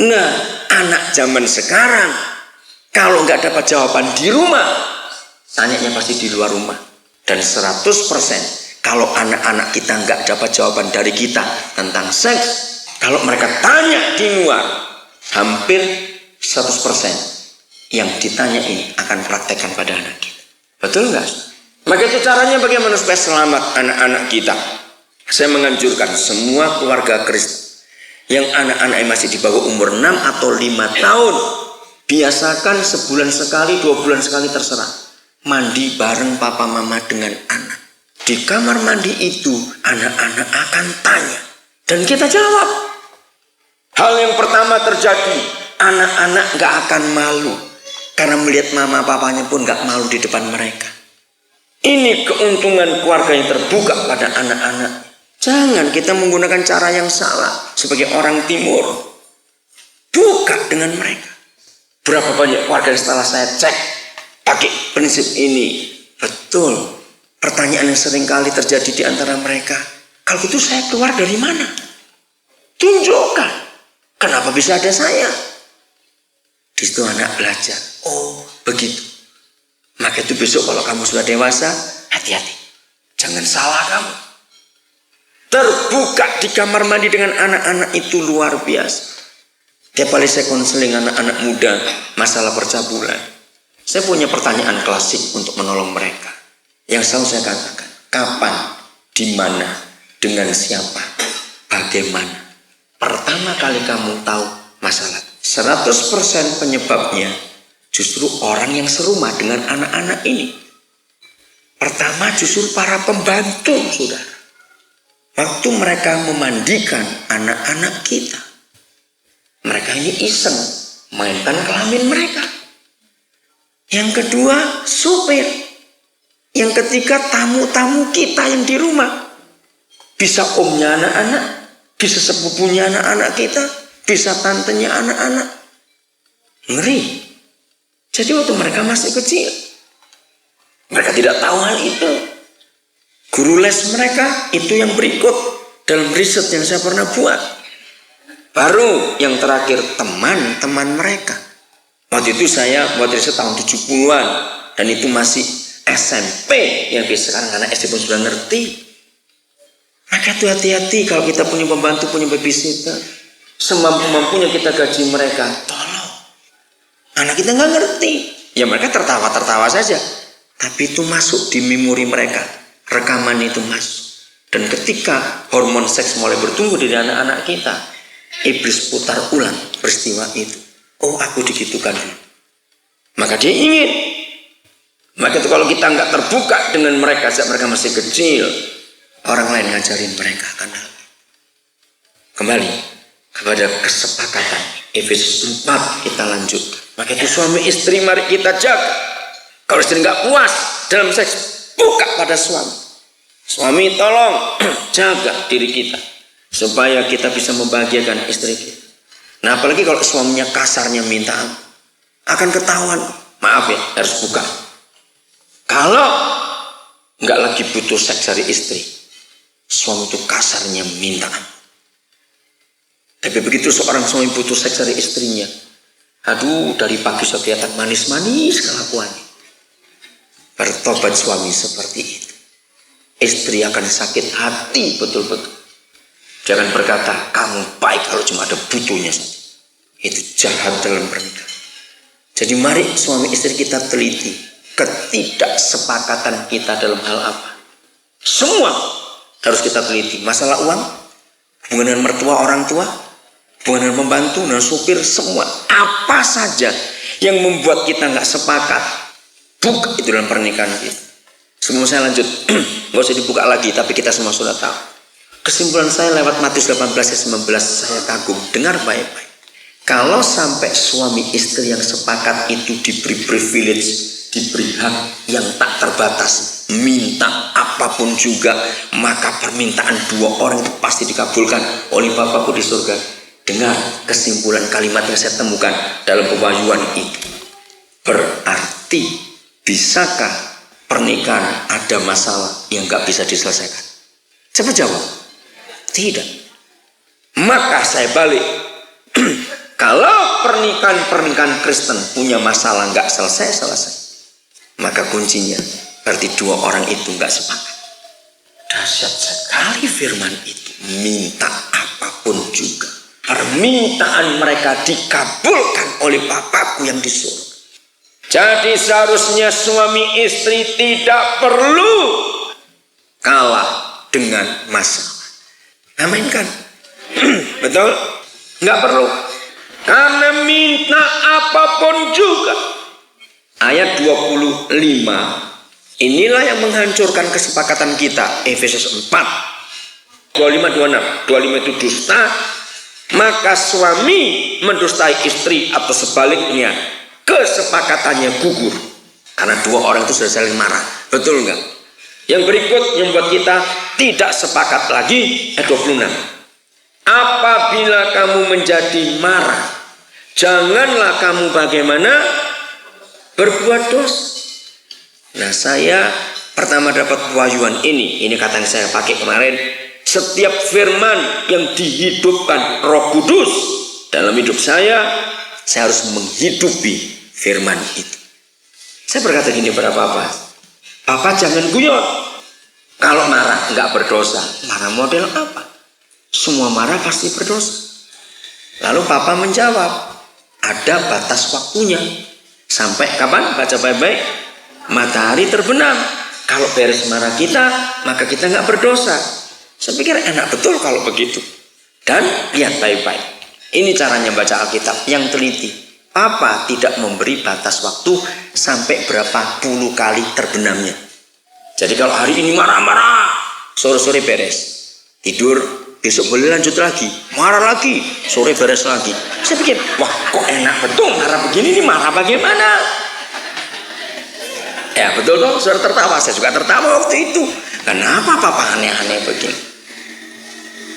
Nah, anak zaman sekarang kalau nggak dapat jawaban di rumah, tanyanya pasti di luar rumah. Dan 100% kalau anak-anak kita nggak dapat jawaban dari kita tentang seks, kalau mereka tanya di luar, hampir 100% yang ditanya ini akan praktekkan pada anak kita. Betul nggak? Maka itu caranya bagaimana supaya selamat anak-anak kita. Saya menganjurkan semua keluarga Kristen yang anak-anak masih di bawah umur 6 atau 5 tahun, biasakan sebulan sekali, 2 bulan sekali terserah. Mandi bareng papa mama dengan anak. Di kamar mandi itu anak-anak akan tanya. Dan kita jawab. Hal yang pertama terjadi, anak-anak gak akan malu. Karena melihat mama papanya pun gak malu di depan mereka. Ini keuntungan keluarga yang terbuka pada anak-anak. Jangan kita menggunakan cara yang salah sebagai orang timur. Buka dengan mereka. Berapa banyak keluarga yang setelah saya cek pakai prinsip ini. Betul. Pertanyaan yang sering kali terjadi di antara mereka. Kalau itu saya keluar dari mana? Tunjukkan. Kenapa bisa ada saya? Di situ anak belajar. Oh, begitu. Maka itu besok kalau kamu sudah dewasa, hati-hati. Jangan salah kamu. Terbuka di kamar mandi dengan anak-anak itu luar biasa. Tiap kali saya konseling anak-anak muda masalah percabulan, saya punya pertanyaan klasik untuk menolong mereka. Yang selalu saya katakan, kapan, di mana, dengan siapa, bagaimana. Pertama kali kamu tahu masalah, 100% penyebabnya justru orang yang serumah dengan anak-anak ini. Pertama justru para pembantu, saudara. Waktu mereka memandikan anak-anak kita, mereka ini iseng mainkan kelamin mereka. Yang kedua, supir. Yang ketiga, tamu-tamu kita yang di rumah. Bisa omnya anak-anak, bisa sepupunya anak-anak kita, bisa tantenya anak-anak. Ngeri. Jadi waktu mereka masih kecil, mereka tidak tahu hal itu. Guru les mereka itu yang berikut dalam riset yang saya pernah buat. Baru yang terakhir teman-teman mereka. Waktu itu saya buat riset tahun 70-an. Dan itu masih SMP. Yang sekarang anak SD pun sudah ngerti. Maka itu hati-hati kalau kita punya pembantu, punya babysitter. semampu-mampunya kita gaji mereka. Tolong. Anak kita nggak ngerti. Ya mereka tertawa-tertawa saja. Tapi itu masuk di memori mereka. Rekaman itu masuk. Dan ketika hormon seks mulai bertumbuh di anak-anak kita, iblis putar ulang peristiwa itu. Oh, aku digitukan dulu. Maka dia ingin. Maka itu kalau kita nggak terbuka dengan mereka saat mereka masih kecil, orang lain ngajarin mereka akan hal. Kembali kepada kesepakatan Efesus 4 kita lanjut. Maka itu suami istri mari kita jaga. Kalau istri nggak puas dalam seks, buka pada suami. Suami tolong jaga diri kita supaya kita bisa membahagiakan istri kita. Nah apalagi kalau suaminya kasarnya minta akan ketahuan. Maaf ya, harus buka. Kalau nggak lagi butuh seks dari istri, suami itu kasarnya minta. Tapi begitu seorang suami butuh seks dari istrinya, aduh dari pagi sudah kelihatan manis-manis kelakuannya. Bertobat suami seperti itu, istri akan sakit hati betul-betul. Jangan berkata kamu baik kalau cuma ada butuhnya saja. Itu jahat dalam pernikahan. Jadi mari suami istri kita teliti ketidaksepakatan kita dalam hal apa. Semua harus kita teliti. Masalah uang, hubungan dengan mertua orang tua, hubungan dengan pembantu dan supir, semua. Apa saja yang membuat kita nggak sepakat, buka itu dalam pernikahan kita. Sebelum saya lanjut, nggak usah dibuka lagi, tapi kita semua sudah tahu. Kesimpulan saya lewat Matius 18 ayat 19, saya kagum. Dengar baik-baik. Kalau sampai suami istri yang sepakat itu diberi privilege, diberi hak yang tak terbatas, minta apapun juga, maka permintaan dua orang itu pasti dikabulkan oleh Bapakku di surga. Dengar kesimpulan kalimat yang saya temukan dalam pewahyuan itu. Berarti bisakah pernikahan ada masalah yang gak bisa diselesaikan? Cepat jawab. Tidak. Maka saya balik. Kalau pernikahan Kristen punya masalah nggak selesai, maka kuncinya berarti dua orang itu nggak sepakat. Dahsyat sekali firman itu. Minta apapun juga, permintaan mereka dikabulkan oleh Bapakku yang di surga. Jadi seharusnya suami istri tidak perlu kalah dengan masalah. Amin kan? Betul? Nggak perlu. Karena minta apapun juga. Ayat 25. Inilah yang menghancurkan kesepakatan kita. Efesus 4. 25-26. 25 itu dusta. Maka suami mendustai istri atau sebaliknya. Kesepakatannya gugur. Karena dua orang itu sudah saling marah. Betul nggak? Yang berikut yang membuat kita tidak sepakat lagi. Ayat 26. Apabila kamu menjadi marah, janganlah kamu bagaimana berbuat dosa. Nah saya pertama dapat pewahyuan ini kata yang saya pakai kemarin. Setiap firman yang dihidupkan Roh Kudus dalam hidup saya harus menghidupi firman itu. Saya berkata gini pada Papa, Papa jangan guyon. Kalau marah nggak berdosa, marah model apa? Semua marah pasti berdosa. Lalu Papa menjawab, ada batas waktunya. Sampai kapan? Baca baik-baik. Matahari terbenam. Kalau beres marah kita, maka kita nggak berdosa. Saya pikir enak betul kalau begitu. Dan lihat baik-baik. Ini caranya baca Alkitab yang teliti. Papa tidak memberi batas waktu sampai berapa puluh kali terbenamnya. Jadi kalau hari ini marah-marah, sore-sore beres. Tidur. Besok boleh lanjut lagi, marah lagi, sore beres lagi. Saya pikir, wah kok enak betul marah begini nih, marah bagaimana? Ya betul dong, saudara tertawa, saya juga tertawa waktu itu. Kenapa Papa aneh-aneh begini?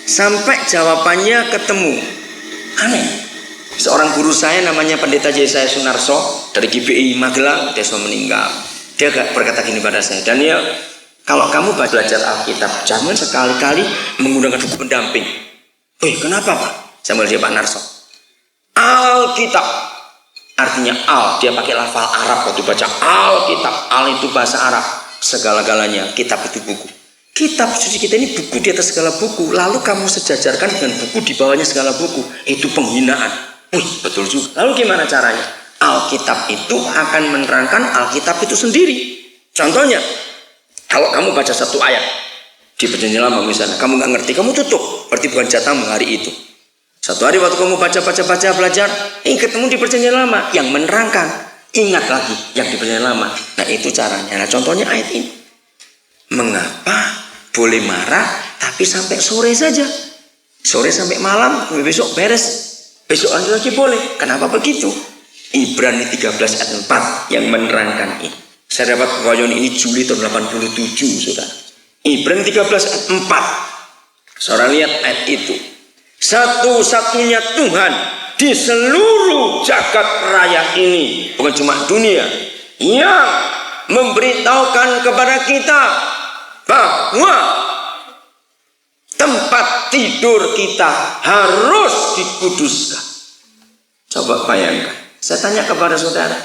Sampai jawabannya ketemu. Aneh. Seorang guru saya namanya Pendeta Yesaya Sunarso dari GBI Magelang, dia sudah meninggal. Dia berkata gini pada saya, Daniel, kalau kamu belajar Alkitab, jangan sekali-kali menggunakan buku pendamping. Kenapa Pak? Saya melihat Pak Narso. Alkitab, artinya al, dia pakai lafal Arab waktu baca Alkitab. Al itu bahasa Arab, segala-galanya, kitab itu buku. Kitab suci kita ini buku di atas segala buku, lalu kamu sejajarkan dengan buku di bawahnya segala buku. Itu penghinaan. Wih, betul juga. Lalu gimana caranya? Alkitab itu akan menerangkan Alkitab itu sendiri. Contohnya, kalau kamu baca satu ayat di Perjanjian Lama misalnya, kamu nggak ngerti, kamu tutup. Berarti bukan jatahmu hari itu. Satu hari waktu kamu baca belajar, ketemu di Perjanjian Lama yang menerangkan, ingat lagi yang di Perjanjian Lama. Nah itu caranya. Nah contohnya ayat ini. Mengapa boleh marah tapi sampai sore saja? Sore sampai malam, besok beres. Besok lagi boleh. Kenapa begitu? Ibrani 13 ayat 4 yang menerangkan ini. Saya dapat pengayun ini Juli tahun 87, saudara. Ibrani 13 ayat 4. Saudara lihat ayat itu. Satu-satunya Tuhan di seluruh jagat raya ini, bukan cuma dunia, yang memberitahukan kepada kita bahwa tempat tidur kita harus dikuduskan. Coba bayangkan, saya tanya kepada saudara,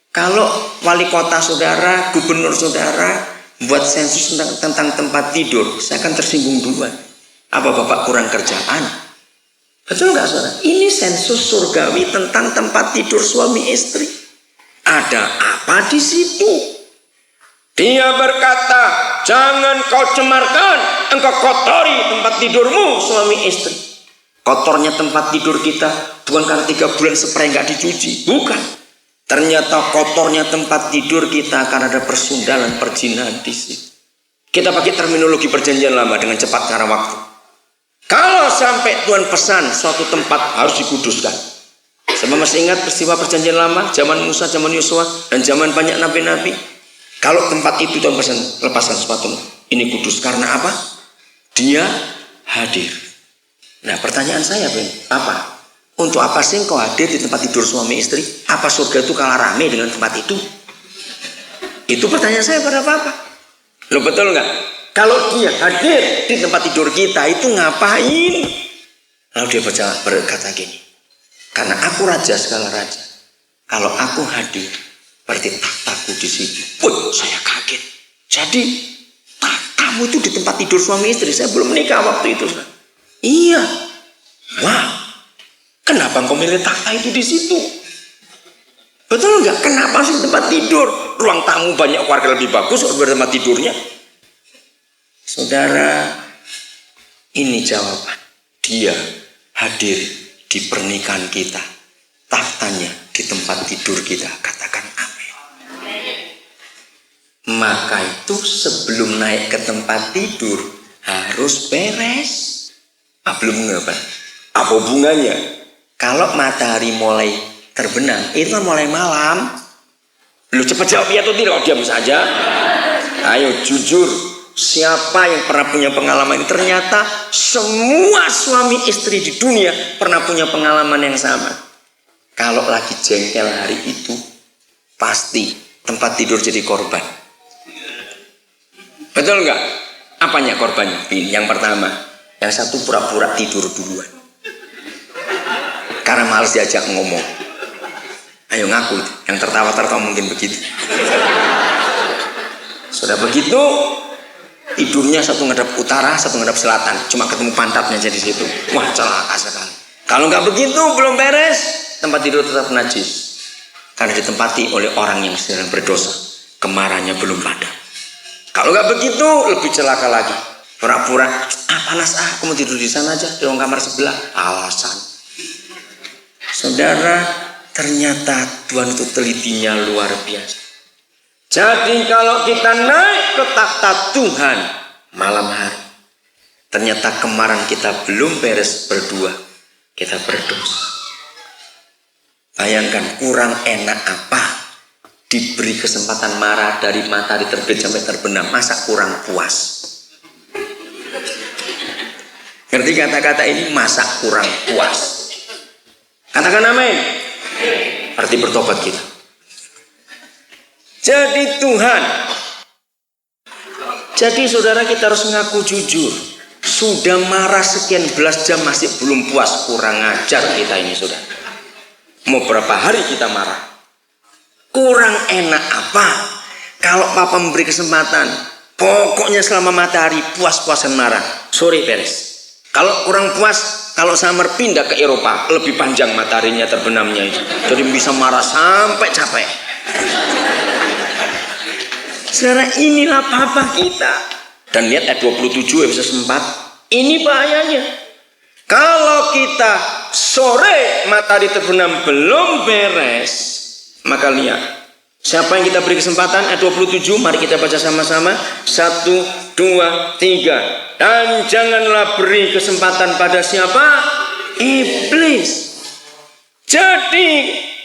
kalau wali kota saudara, gubernur saudara buat sensus tentang tempat tidur, saya akan tersinggung duluan. Apa bapak kurang kerjaan? Betul nggak saudara? Ini sensus surgawi tentang tempat tidur suami istri. Ada apa di situ? Dia berkata, jangan kau cemarkan, engkau kotori tempat tidurmu suami istri. Kotornya tempat tidur kita bukan karena 3 bulan spray nggak dicuci, bukan. Ternyata kotornya tempat tidur kita karena ada persundalan perjinahan di situ. Kita pakai terminologi Perjanjian Lama dengan cepat karena waktu. Kalau sampai Tuhan pesan suatu tempat harus dikuduskan. Saya masih ingat peristiwa Perjanjian Lama, zaman Musa, zaman Yosua, dan zaman banyak nabi-nabi. Kalau tempat itu Tuhan pesan, lepaskan sepatu ini kudus. Karena apa? Dia hadir. Nah pertanyaan saya, apa? Untuk apa sih kau hadir di tempat tidur suami istri? Apa surga itu kalah rame dengan tempat itu? Itu pertanyaan saya pada Bapak. Lo betul nggak? Kalau dia hadir di tempat tidur kita itu ngapain? Lalu dia berkata gini, karena aku raja segala raja. Kalau aku hadir, berarti tahtaku di situ. Saya kaget. Jadi tahtamu itu di tempat tidur suami istri. Saya belum menikah waktu itu. Iya. Wah. Kenapa engkau milih tahta itu di situ? Betul nggak? Kenapa sih tempat tidur? Ruang tamu banyak keluarga lebih bagus daripada tempat tidurnya. Saudara, ini jawaban. Dia hadir di pernikahan kita. Tahtanya di tempat tidur kita. Katakan amin. Maka itu sebelum naik ke tempat tidur harus beres. Belum ngapa? Apa hubungannya? Kalau matahari mulai terbenam, itu kan mulai malam. Lu cepat jawab ya atau tidak? Diam saja. Ayo jujur. Siapa yang pernah punya pengalaman ini? Ternyata semua suami istri di dunia pernah punya pengalaman yang sama. Kalau lagi jengkel hari itu, pasti tempat tidur jadi korban. Betul nggak? Apanya korbannya? Yang pertama, yang satu pura-pura tidur duluan. Karena malas diajak ngomong. Ayo ngaku, yang tertawa-tertawa mungkin begitu. Sudah begitu, tidurnya satu ngadap utara, satu ngadap selatan. Cuma ketemu pantatnya jadi situ. Wah, celaka sekali. Kalau nggak begitu, belum beres, tempat tidur tetap najis. Karena ditempati oleh orang yang sedang berdosa. Kemarahannya belum padam. Kalau nggak begitu, lebih celaka lagi. Pura-pura, panas aku mau tidur di sana aja, di ruang kamar sebelah. Alasan. Saudara, ternyata Tuhan itu telitinya luar biasa. Jadi kalau kita naik ke takhta Tuhan malam hari, ternyata kemarahan kita belum beres berdua, kita berdosa. Bayangkan kurang enak apa diberi kesempatan marah dari matahari terbit sampai terbenam, masa kurang puas? Ngerti kata-kata ini? Masa kurang puas? Katakan amin. Berarti bertobat kita. Jadi Tuhan. Jadi saudara, kita harus ngaku jujur. Sudah marah sekian belas jam masih belum puas. Kurang ajar kita ini saudara. Mau berapa hari kita marah? Kurang enak apa? Kalau papa memberi kesempatan, Pokoknya selama matahari puas-puasan marah, sore beres. Kalau kurang puas, kalau Samar pindah ke Eropa, lebih panjang mataharinya terbenamnya itu. Jadi bisa marah sampai capek. Saudara, inilah papa kita. Dan lihat ayat 27 episode 4. Ini bahayanya. Kalau kita sore matahari terbenam belum beres, maka lihat. Siapa yang kita beri kesempatan? Ayat 27, mari kita baca sama-sama. 1, 2, 3. Dan janganlah beri kesempatan pada siapa? Iblis. Jadi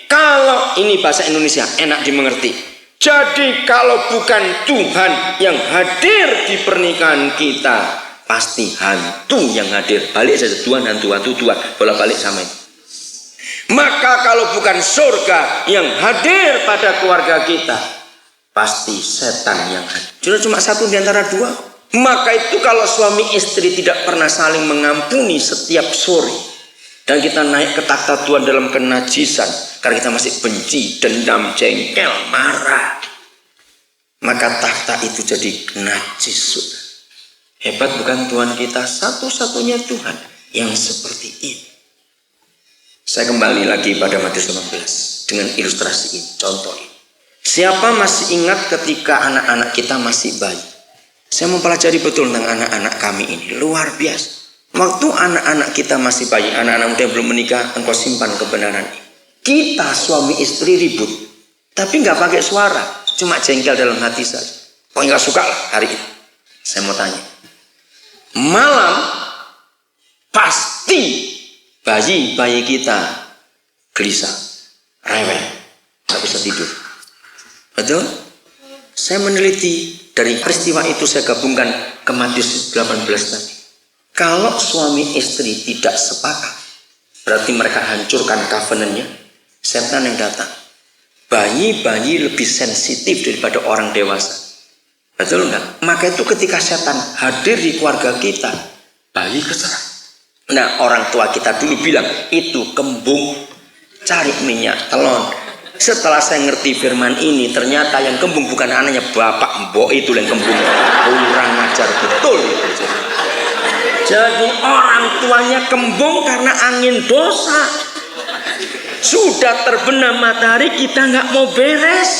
kalau ini bahasa Indonesia enak dimengerti. Jadi kalau bukan Tuhan yang hadir di pernikahan kita, pasti hantu yang hadir. Balik saja, Tuhan hantu Tuhan bolak-balik sama ini. Maka kalau bukan surga yang hadir pada keluarga kita, pasti setan yang hadir. Cuma satu di antara dua. Maka itu kalau suami istri tidak pernah saling mengampuni setiap sore, dan kita naik ke takhta Tuhan dalam kenajisan karena kita masih benci, dendam, jengkel, marah, maka takhta itu jadi najis. Hebat bukan Tuhan kita? Satu-satunya Tuhan yang seperti ini. Saya kembali lagi pada Matius 15 dengan ilustrasi ini, contoh ini. Siapa masih ingat ketika anak-anak kita masih bayi? Saya mempelajari betul tentang anak-anak kami ini, luar biasa. Waktu anak-anak kita masih bayi, anak-anak muda yang belum menikah, engkau simpan kebenaran ini. Kita suami istri ribut, tapi nggak pakai suara, cuma jengkel dalam hati saja. Kok nggak suka lah hari ini? Saya mau tanya. Malam pasti bayi kita gelisah, rewel, nggak bisa tidur. Betul? Saya meneliti dari peristiwa itu, saya gabungkan ke Matius 18 tadi. Kalau suami istri tidak sepakat, berarti mereka hancurkan covenantnya. Setan yang datang. Bayi-bayi lebih sensitif daripada orang dewasa. Betul enggak? Maka itu ketika setan hadir di keluarga kita, bayi keserang. Nah, orang tua kita dulu bilang, itu kembung, cari minyak telon. Setelah saya ngerti firman ini, ternyata yang kembung bukan anaknya, bapak mbok itu yang kembung. Kurang ajar betul itu. Jadi orang tuanya kembung karena angin dosa. Sudah terbenam matahari, kita nggak mau beres.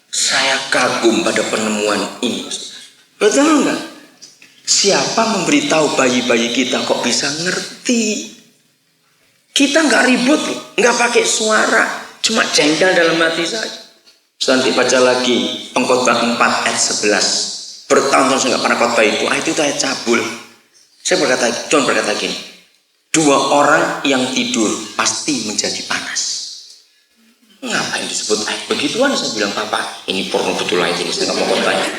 Saya kagum pada penemuan ini. Betul nggak? Siapa memberitahu bayi-bayi kita kok bisa ngerti? Kita nggak ribut, nggak pakai suara, cuma jengkel dalam hati saja. Nanti baca lagi Pengkhotbah 4 ayat 11. Bertahun-tahun saya nggak pernah khotbah itu. Itu ayat cabul. John berkata gini, 2 orang yang tidur pasti menjadi panas. Ngapain disebut ayat begituan? Saya bilang, papa, ini porno betul ayat ini, saya nggak mau khotbahnya.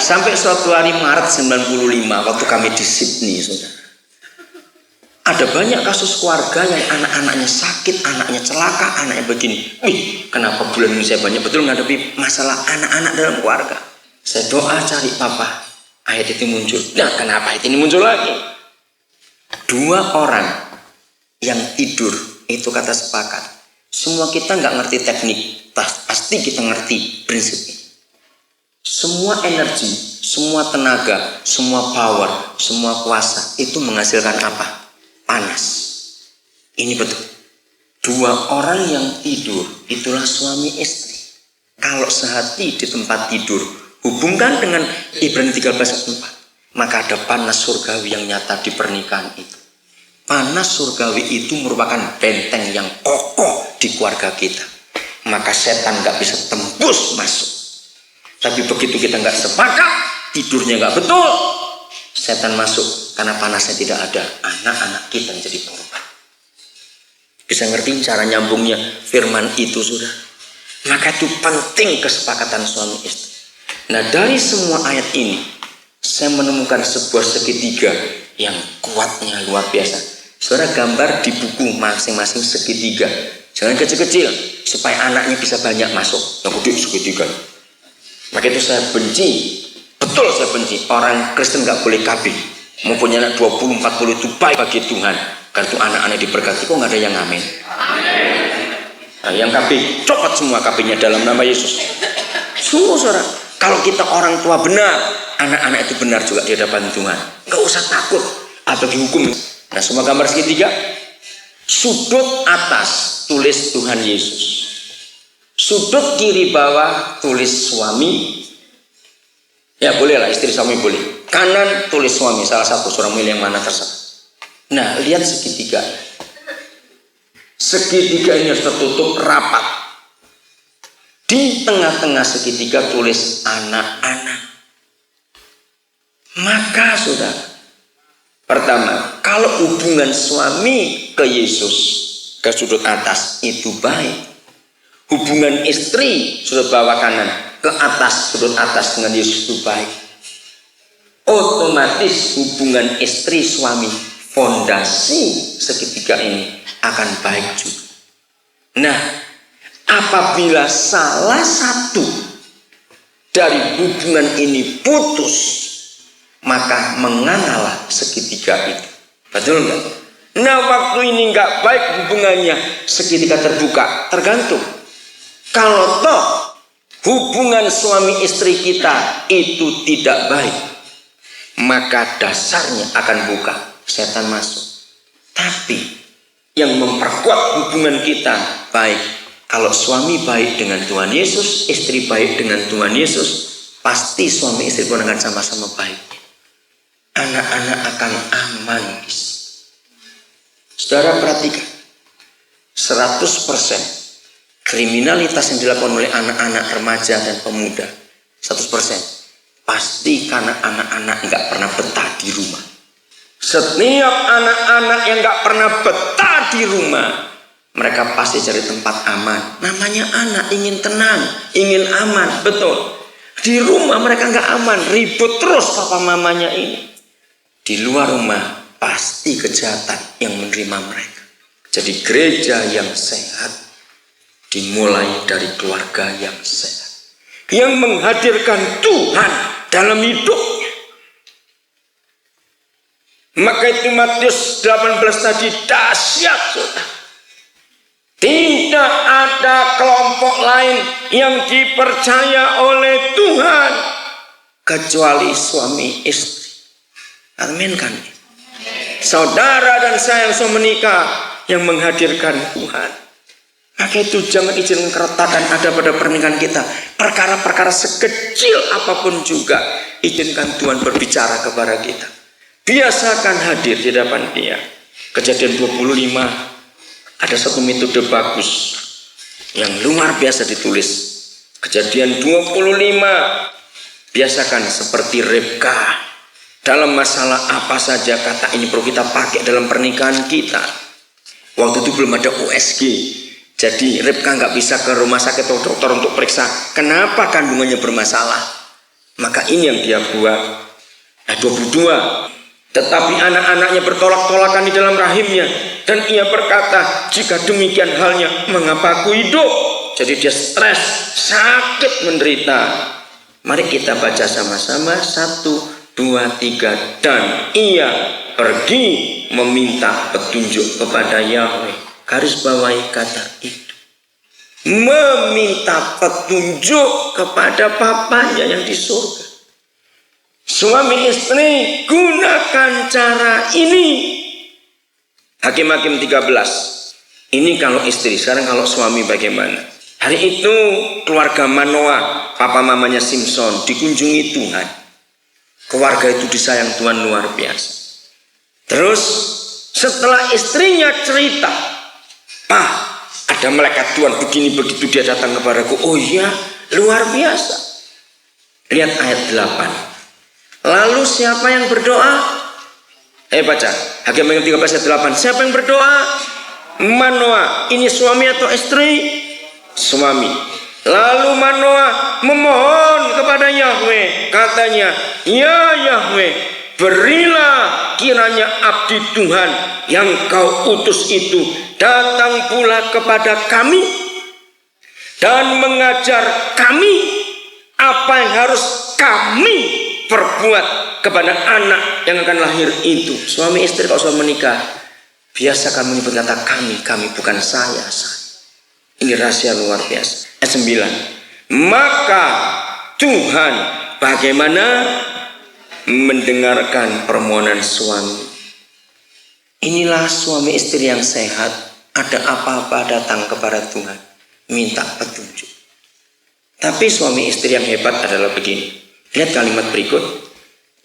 Sampai suatu hari Maret 95 waktu kami di Sydney, saudara. Ada banyak kasus keluarga yang anak-anaknya sakit, anaknya celaka, anaknya begini. Kenapa bulan ini saya banyak betul menghadapi masalah anak-anak dalam keluarga? Saya doa cari papa, ayat itu muncul. Nah, kenapa ayat ini muncul lagi? 2 orang yang tidur, itu kata sepakat. Semua kita nggak ngerti teknik, pasti kita ngerti prinsipnya. Semua energi, semua tenaga, semua power, semua kuasa itu menghasilkan apa? Panas. Ini betul. 2 orang yang tidur itulah suami istri. Kalau sehati di tempat tidur, hubungkan dengan Ibrani 13:4, maka ada panas surgawi yang nyata di pernikahan itu. Panas surgawi itu merupakan benteng yang kokoh di keluarga kita. Maka setan nggak bisa tembus masuk. Tapi begitu kita nggak sepakat, tidurnya nggak betul, setan masuk. Karena panasnya tidak ada, anak-anak kita menjadi korban. Bisa ngerti cara nyambungnya firman itu sudah. Maka itu penting kesepakatan suami istri. Nah, dari semua ayat ini saya menemukan sebuah segitiga yang kuatnya luar biasa. Saudara, gambar di buku masing-masing segitiga. Jangan kecil-kecil supaya anaknya bisa banyak masuk. Yang gede segitiga. Maka itu saya benci, betul saya benci. Orang Kristen gak boleh KB. Mau punya anak 20-40 itu baik bagi Tuhan. Karena itu anak-anak diberkati. Kok gak ada yang amin? Nah, yang KB, copot semua KB-nya dalam nama Yesus. Sungguh saudara, kalau kita orang tua benar, anak-anak itu benar juga di hadapan Tuhan. Gak usah takut atau dihukum. Nah, semua gambar segitiga. Sudut atas tulis Tuhan Yesus. Sudut kiri bawah tulis suami. Ya bolehlah, istri suami boleh. Kanan tulis suami, salah satu, seorang milih yang mana terserah. Nah, lihat segitiga. Segitiga ini harus tertutup rapat. Di tengah-tengah segitiga tulis anak-anak. Maka saudara, pertama, kalau hubungan suami ke Yesus, ke sudut atas, itu baik. Hubungan istri sudut bawah kanan ke atas, sudut atas dengan Yesus itu baik. Otomatis hubungan istri suami, fondasi segitiga ini akan baik juga. Nah, apabila salah satu dari hubungan ini putus, maka mengangalah segitiga itu. Betul nggak? Nah, waktu ini nggak baik hubungannya, segitiga terbuka. Tergantung. Kalau toh hubungan suami istri kita itu tidak baik, maka dasarnya akan buka, setan masuk. Tapi yang memperkuat hubungan kita baik. Kalau suami baik dengan Tuhan Yesus, istri baik dengan Tuhan Yesus, pasti suami istri pun akan sama-sama baik. Anak-anak akan aman. Saudara perhatikan, 100% kriminalitas yang dilakukan oleh anak-anak, remaja dan pemuda, 100% pasti karena anak-anak nggak pernah betah di rumah. Setiap anak-anak yang nggak pernah betah di rumah, mereka pasti cari tempat aman. Namanya anak ingin tenang, ingin aman, betul. Di rumah mereka nggak aman, ribut terus papa mamanya ini. Di luar rumah pasti kejahatan yang menerima mereka. Jadi gereja yang sehat dimulai dari keluarga yang sehat, yang menghadirkan Tuhan dalam hidupnya. Maka itu Matius 18 tadi dahsyat, saudara. Tidak ada kelompok lain yang dipercaya oleh Tuhan kecuali suami istri. Amin kan? Saudara dan saya yang sudah menikah yang menghadirkan Tuhan. Maka itu jangan izinkan keretakan ada pada pernikahan kita. Perkara-perkara sekecil apapun juga, izinkan Tuhan berbicara kepada kita. Biasakan hadir di hadapan Dia. Kejadian 25, ada satu metode bagus yang luar biasa ditulis. Kejadian 25, biasakan seperti Ribka. Dalam masalah apa saja kata ini perlu kita pakai dalam pernikahan kita. Waktu itu belum ada USG. Jadi Ribka nggak bisa ke rumah sakit atau dokter untuk periksa kenapa kandungannya bermasalah. Maka ini yang dia buat. 22. Tetapi anak-anaknya bertolak-tolakan di dalam rahimnya. Dan ia berkata, jika demikian halnya, mengapa aku hidup? Jadi dia stres, sakit, menderita. Mari kita baca sama-sama. 1, 2, 3. Dan ia pergi meminta petunjuk kepada Yahweh. Garis bawahi kata itu. Meminta petunjuk kepada Bapaknya yang di surga. Suami istri gunakan cara ini. Hakim-Hakim 13. Ini kalau istri, sekarang kalau suami bagaimana? Hari itu keluarga Manoah, papa mamanya Simpson, dikunjungi Tuhan. Keluarga itu disayang Tuhan luar biasa. Terus setelah istrinya cerita, "Pak, ada malaikat Tuhan begini begitu, dia datang kepadaku." Oh iya, luar biasa. Lihat ayat 8. Lalu siapa yang berdoa? Baca Hakim-Hakim 13 ayat 8. Siapa yang berdoa? Manoah. Ini suami atau istri? Suami. Lalu Manoah memohon kepada Yahweh. Katanya, "Ya Yahweh, berilah kiranya abdi Tuhan yang kau utus itu datang pula kepada kami dan mengajar kami apa yang harus kami perbuat kepada anak yang akan lahir itu." Suami istri kalau sudah menikah, biasakan menyebut kata kami, bukan saya. Ini rahasia luar biasa. Ayat 9. Maka Tuhan bagaimana mendengarkan permohonan suami. Inilah suami istri yang sehat. Ada apa-apa datang kepada Tuhan, minta petunjuk. Tapi suami istri yang hebat adalah begini. Lihat kalimat berikut.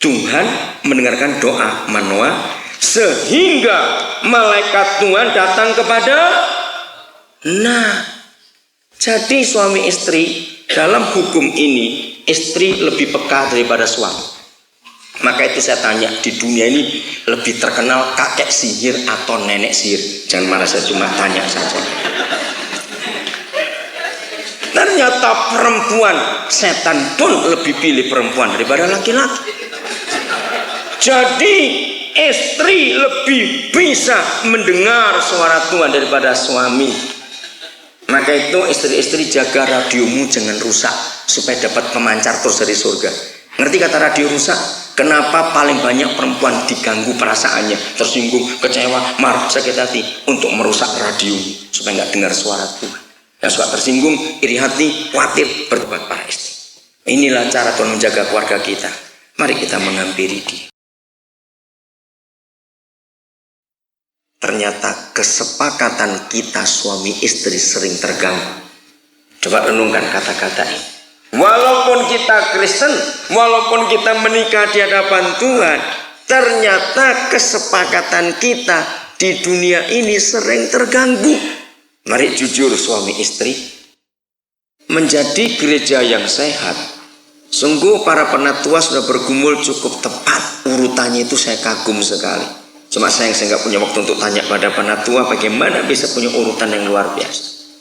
Tuhan mendengarkan doa Manoah sehingga malaikat Tuhan datang kepada. Nah, jadi suami istri dalam hukum ini istri lebih peka daripada suami. Maka itu saya tanya, di dunia ini lebih terkenal kakek sihir atau nenek sihir? Jangan marah, saya cuma tanya saja. Ternyata perempuan, setan pun lebih pilih perempuan daripada laki-laki. Jadi istri lebih bisa mendengar suara Tuhan daripada suami. Maka itu istri-istri jaga radiomu jangan rusak, supaya dapat pemancar terus dari surga. Ngerti kata radio rusak? Kenapa paling banyak perempuan diganggu perasaannya, tersinggung, kecewa, marah, sakit hati untuk merusak radio supaya nggak dengar suara Tuhan. Yang suka tersinggung, iri hati, khawatir, bertobat para istri. Inilah cara Tuhan menjaga keluarga kita. Mari kita menghampiri Dia. Ternyata kesepakatan kita suami istri sering terganggu. Coba renungkan kata-kata ini. Walaupun kita Kristen, walaupun kita menikah di hadapan Tuhan, ternyata kesepakatan kita di dunia ini sering terganggu. Mari jujur suami istri, menjadi gereja yang sehat. Sungguh para penatua sudah bergumul cukup tepat. Urutannya itu saya kagum sekali. Cuma saya nggak punya waktu untuk tanya pada penatua bagaimana bisa punya urutan yang luar biasa.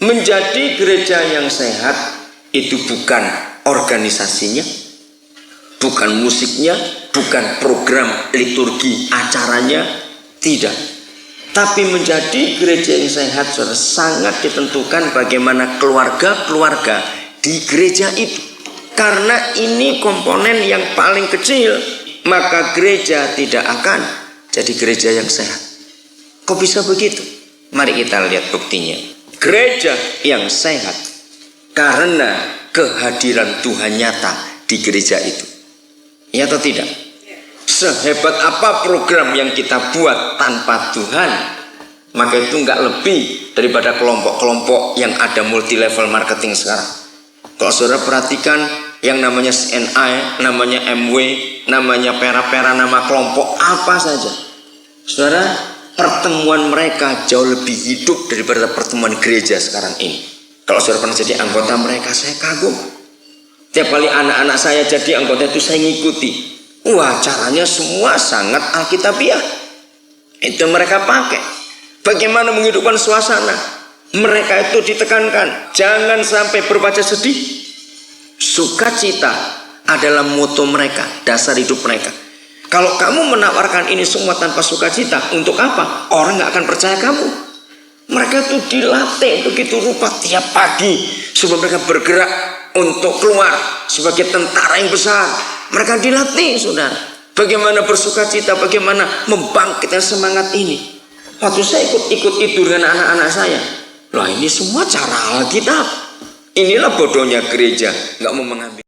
Menjadi gereja yang sehat itu bukan organisasinya, bukan musiknya, bukan program liturgi acaranya, tidak. Tapi menjadi gereja yang sehat sudah sangat ditentukan bagaimana keluarga-keluarga di gereja itu. Karena ini komponen yang paling kecil, maka gereja tidak akan jadi gereja yang sehat. Kok bisa begitu? Mari kita lihat buktinya. Gereja yang sehat karena kehadiran Tuhan nyata di gereja itu. Ya atau tidak? Sehebat apa program yang kita buat tanpa Tuhan, maka itu nggak lebih daripada kelompok-kelompok yang ada multi level marketing sekarang. Kalau saudara perhatikan yang namanya CNI, namanya MW, namanya pera-pera, nama kelompok apa saja, saudara, pertemuan mereka jauh lebih hidup daripada pertemuan gereja sekarang ini. Kalau saudara pernah jadi anggota mereka, saya kagum. Tiap kali anak-anak saya jadi anggota itu saya ngikuti. Wah, caranya semua sangat alkitabiah. Itu mereka pakai. Bagaimana menghidupkan suasana? Mereka itu ditekankan, jangan sampai berbaca sedih. Sukacita adalah moto mereka, dasar hidup mereka. Kalau kamu menawarkan ini semua tanpa sukacita, untuk apa? Orang gak akan percaya kamu. Mereka itu dilatih begitu rupa tiap pagi sebelum mereka bergerak untuk keluar sebagai tentara yang besar. Mereka dilatih, saudara. Bagaimana bersukacita, bagaimana membangkitkan semangat ini. Waktu saya ikut itu dengan anak-anak saya, lah ini semua cara Alkitab. Inilah bodohnya gereja, nggak mau mengambil.